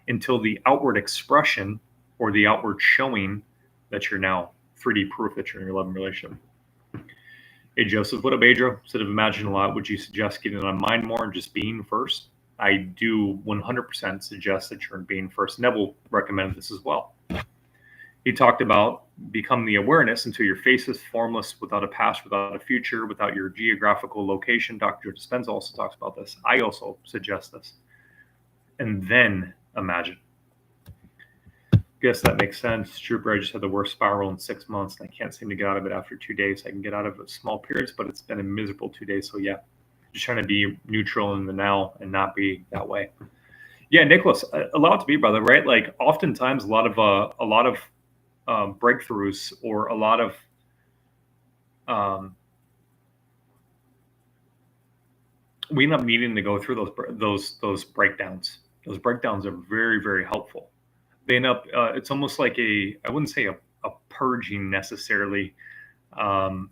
until the outward expression or the outward showing that you're now 3D proof that you're in your loving relationship. Hey, Joseph, what up, Adro? Instead of imagining a lot, would you suggest getting on mind more and just being first? I do 100% suggest that you're in being first. Neville recommended this as well. He talked about become the awareness until your face is formless, without a past, without a future, without your geographical location. Dr. Dispenza also talks about this. I also suggest this. And then imagine. Guess that makes sense. Trooper, I just had the worst spiral in 6 months, and I can't seem to get out of it after 2 days. I can get out of it small periods, but it's been a miserable 2 days. So yeah, just trying to be neutral in the now and not be that way. Yeah, Nicholas, allow it to be, brother. Right? Like oftentimes, a lot of breakthroughs, or a lot of we end up needing to go through those breakdowns. Those breakdowns are very, very helpful. They end up it's almost like I wouldn't say a purging necessarily, but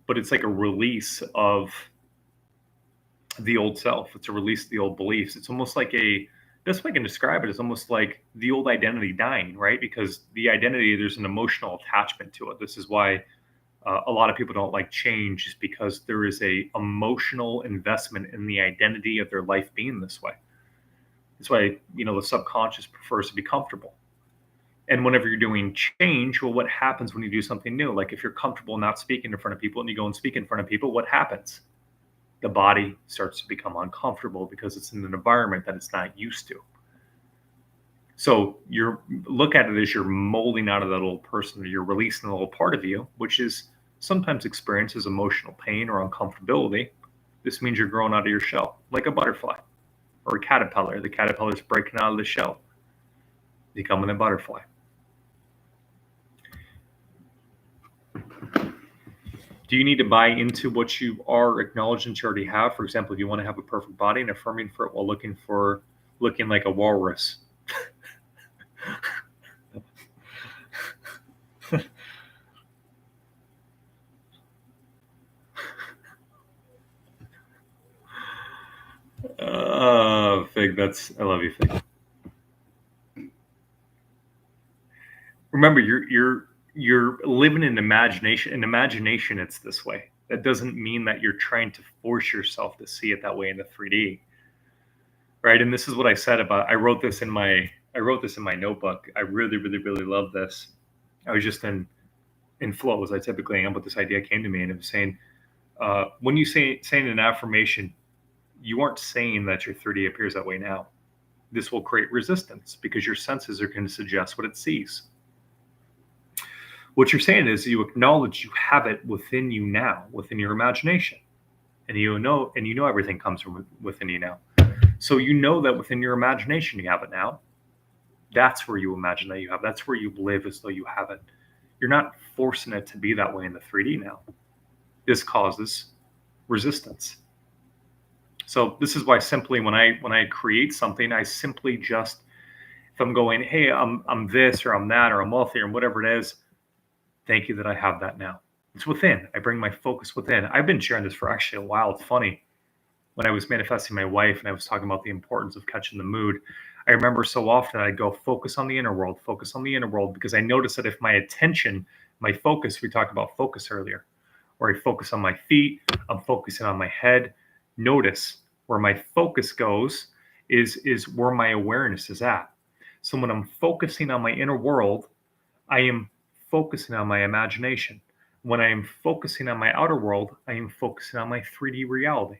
it's like a release of the old self. It's a release of the old beliefs. It's almost like best way I can describe it is almost like the old identity dying, right? Because the identity, there's an emotional attachment to it. This is why a lot of people don't like change, is because there is a emotional investment in the identity of their life being this way. That's why, the subconscious prefers to be comfortable. And whenever you're doing change, well, what happens when you do something new? Like if you're comfortable not speaking in front of people and you go and speak in front of people, what happens? The body starts to become uncomfortable because it's in an environment that it's not used to. So look at it as you're molding out of that old person, or you're releasing a little part of you, which is sometimes experiences emotional pain or uncomfortability. This means you're growing out of your shell, like a butterfly or a caterpillar. The caterpillar's breaking out of the shell, becoming a butterfly. Do you need to buy into what you are acknowledging that you already have? For example, if you want to have a perfect body and affirming for it while looking like a walrus. Fig, I love you, Fig. Remember, you're living in imagination. In imagination, it's this way. That doesn't mean that you're trying to force yourself to see it that way in the 3D, right? And this is what I said about. I wrote this in my notebook. I really, really, really love this. I was just in flow, as I typically am, but this idea came to me, and it was saying, when you saying an affirmation, you aren't saying that your 3D appears that way now. This will create resistance because your senses are going to suggest what it sees. What you're saying is you acknowledge you have it within you now, within your imagination, and you know everything comes from within you now. So you know that within your imagination you have it now. That's where you imagine that you have. That's where you live as though you have it. You're not forcing it to be that way in the 3D now. This causes resistance. So this is why simply when I create something, I simply just, if I'm going, hey, I'm this or I'm that or I'm wealthy or whatever it is, thank you that I have that now. It's within. I bring my focus within. I've been sharing this for actually a while. It's funny. When I was manifesting my wife and I was talking about the importance of catching the mood, I remember so often I'd go focus on the inner world, because I noticed that if my attention, my focus, we talked about focus earlier, where I focus on my feet, I'm focusing on my head. Notice where my focus goes is where my awareness is at. So when I'm focusing on my inner world, I am focusing on my imagination. when I am focusing on my outer world, I am focusing on my 3D reality.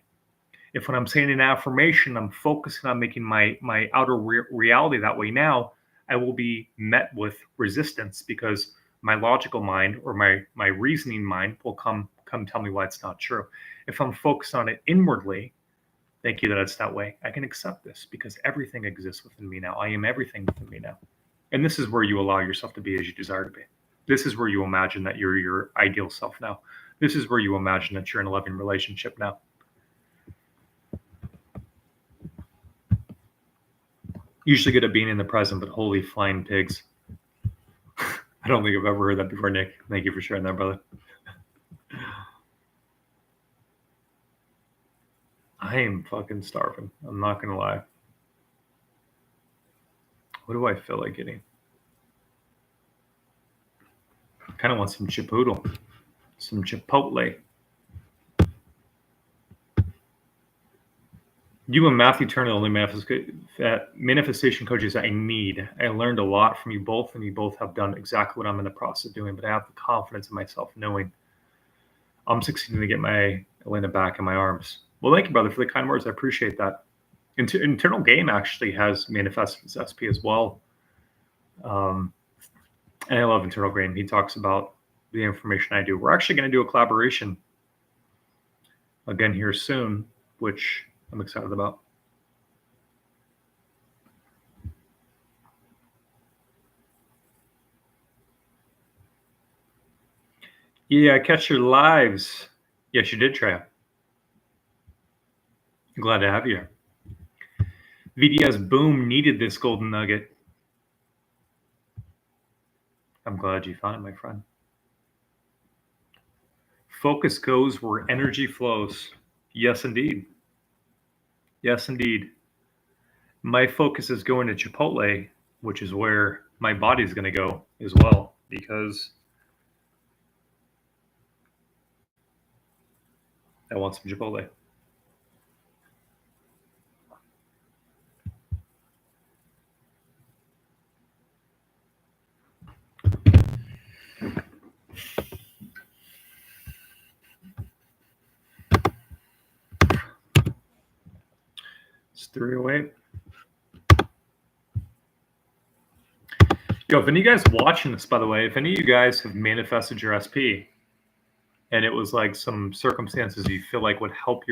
If when I'm saying an affirmation, I'm focusing on making my outer reality that way now, I will be met with resistance because my logical mind or my reasoning mind will come tell me why it's not true. If I'm focused on it inwardly, thank you that it's that way, I can accept this because everything exists within me now. I am everything within me now. And this is where you allow yourself to be as you desire to be. This is where you imagine that you're your ideal self now. This is where you imagine that you're in a loving relationship now. Usually good at being in the present, but holy flying pigs. I don't think I've ever heard that before, Nick. Thank you for sharing that, brother. I am fucking starving. I'm not going to lie. What do I feel like getting? I kind of want some chipotle, some chipotle. You and Matthew Turner, the only manifestation coaches I need. I learned a lot from you both, and you both have done exactly what I'm in the process of doing, but I have the confidence in myself knowing I'm succeeding to get my Elena back in my arms. Well, thank you, brother, for the kind words. I appreciate that. Internal Game actually has manifested his SP as well. And I love Internal Game. He talks about the information I do. We're actually going to do a collaboration again here soon, which I'm excited about. Yeah, I catch your lives. Yes, you did, Treya. Glad to have you. VDS Boom needed this golden nugget. I'm glad you found it, my friend. Focus goes where energy flows. Yes, indeed. Yes, indeed. My focus is going to Chipotle, which is where my body's going to go as well, because I want some Chipotle. It's 308. Yo, if any of you guys watching this, by the way, if any of you guys have manifested your SP and it was like some circumstances you feel like would help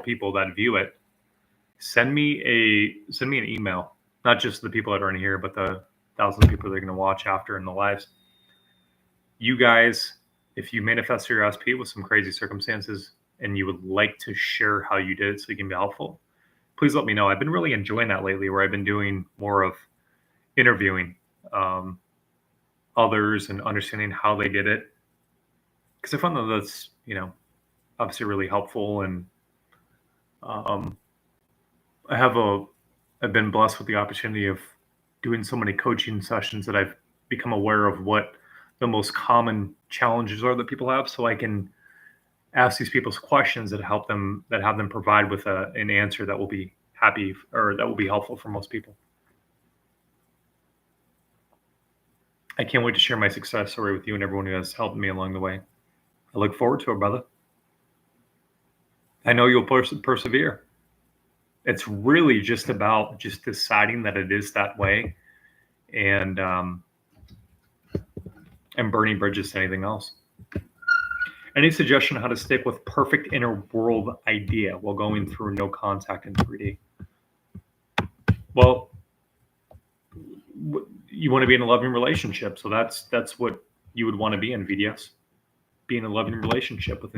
people that view it, send me an email. Not just the people that are in here, but the thousands of people that are going to watch after in the lives. You guys, if you manifest your SP with some crazy circumstances and you would like to share how you did it so you can be helpful, please let me know. I've been really enjoying that lately, where I've been doing more of interviewing others and understanding how they did it, because I found that that's obviously really helpful. And I've been blessed with the opportunity of doing so many coaching sessions that I've become aware of what the most common challenges are that people have, so I can ask these people's questions that have them provide with an answer that will be helpful for most people. I can't wait to share my success story with you and everyone who has helped me along the way. I look forward to it, brother. I know you'll persevere. It's really just about deciding that it is that way, and burning bridges to anything else. Any suggestion how to stick with perfect inner world idea while going through no contact in 3D? Well, you want to be in a loving relationship, so that's what you would want to be in, VDS. Be in a loving relationship with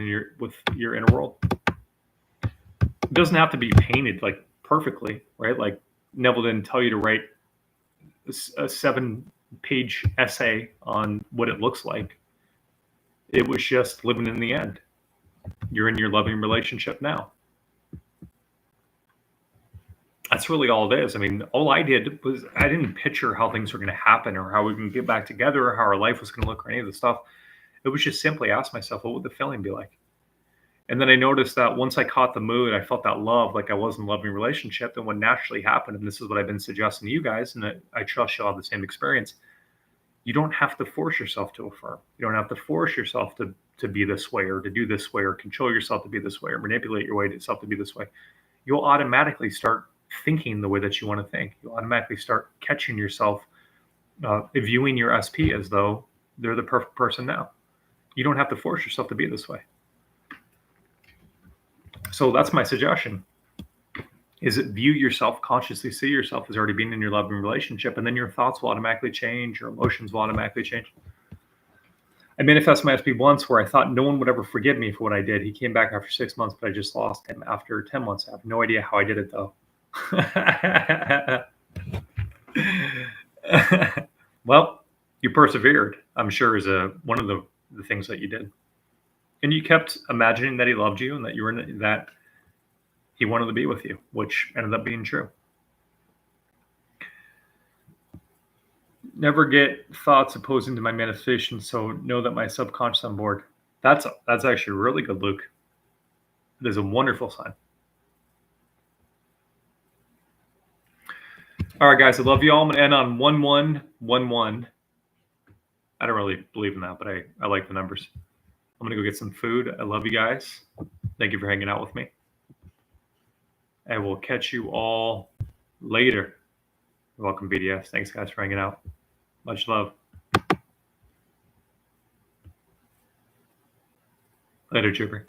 your inner world. It doesn't have to be painted like perfectly, right? Like Neville didn't tell you to write a 7-page essay on what it looks like. It was just living in the end. You're in your loving relationship now. That's really all it is. I mean, all I did was I didn't picture how things were going to happen or how we can get back together or how our life was going to look or any of the stuff. It was just simply ask myself, what would the feeling be like? And then I noticed that once I caught the mood, I felt that love, like I was in a loving relationship. And what naturally happened, and this is what I've been suggesting to you guys, and I trust you'll have the same experience. You don't have to force yourself to affirm. You don't have to force yourself to be this way or to do this way or control yourself to be this way or manipulate your way to yourself to be this way. You'll automatically start thinking the way that you want to think. You'll automatically start catching yourself viewing your SP as though they're the perfect person now. You don't have to force yourself to be this way. So that's my suggestion. Is it view yourself, consciously see yourself as already being in your loving relationship, and then your thoughts will automatically change, your emotions will automatically change. I manifested my SP once where I thought no one would ever forgive me for what I did. He came back after 6 months, but I just lost him after 10 months. I have no idea how I did it, though. Well, you persevered, I'm sure, is one of the things that you did. And you kept imagining that he loved you and that you were that he wanted to be with you, which ended up being true. Never get thoughts opposing to my manifestation, so know that my subconscious on board. That's actually really good, Luke. It is a wonderful sign. All right, guys, I love you all. I'm going to end on 1111. I don't really believe in that, but I like the numbers. I'm going to go get some food. I love you guys. Thank you for hanging out with me. I will catch you all later. Welcome, BDS. Thanks, guys, for hanging out. Much love. Later, Jupiter.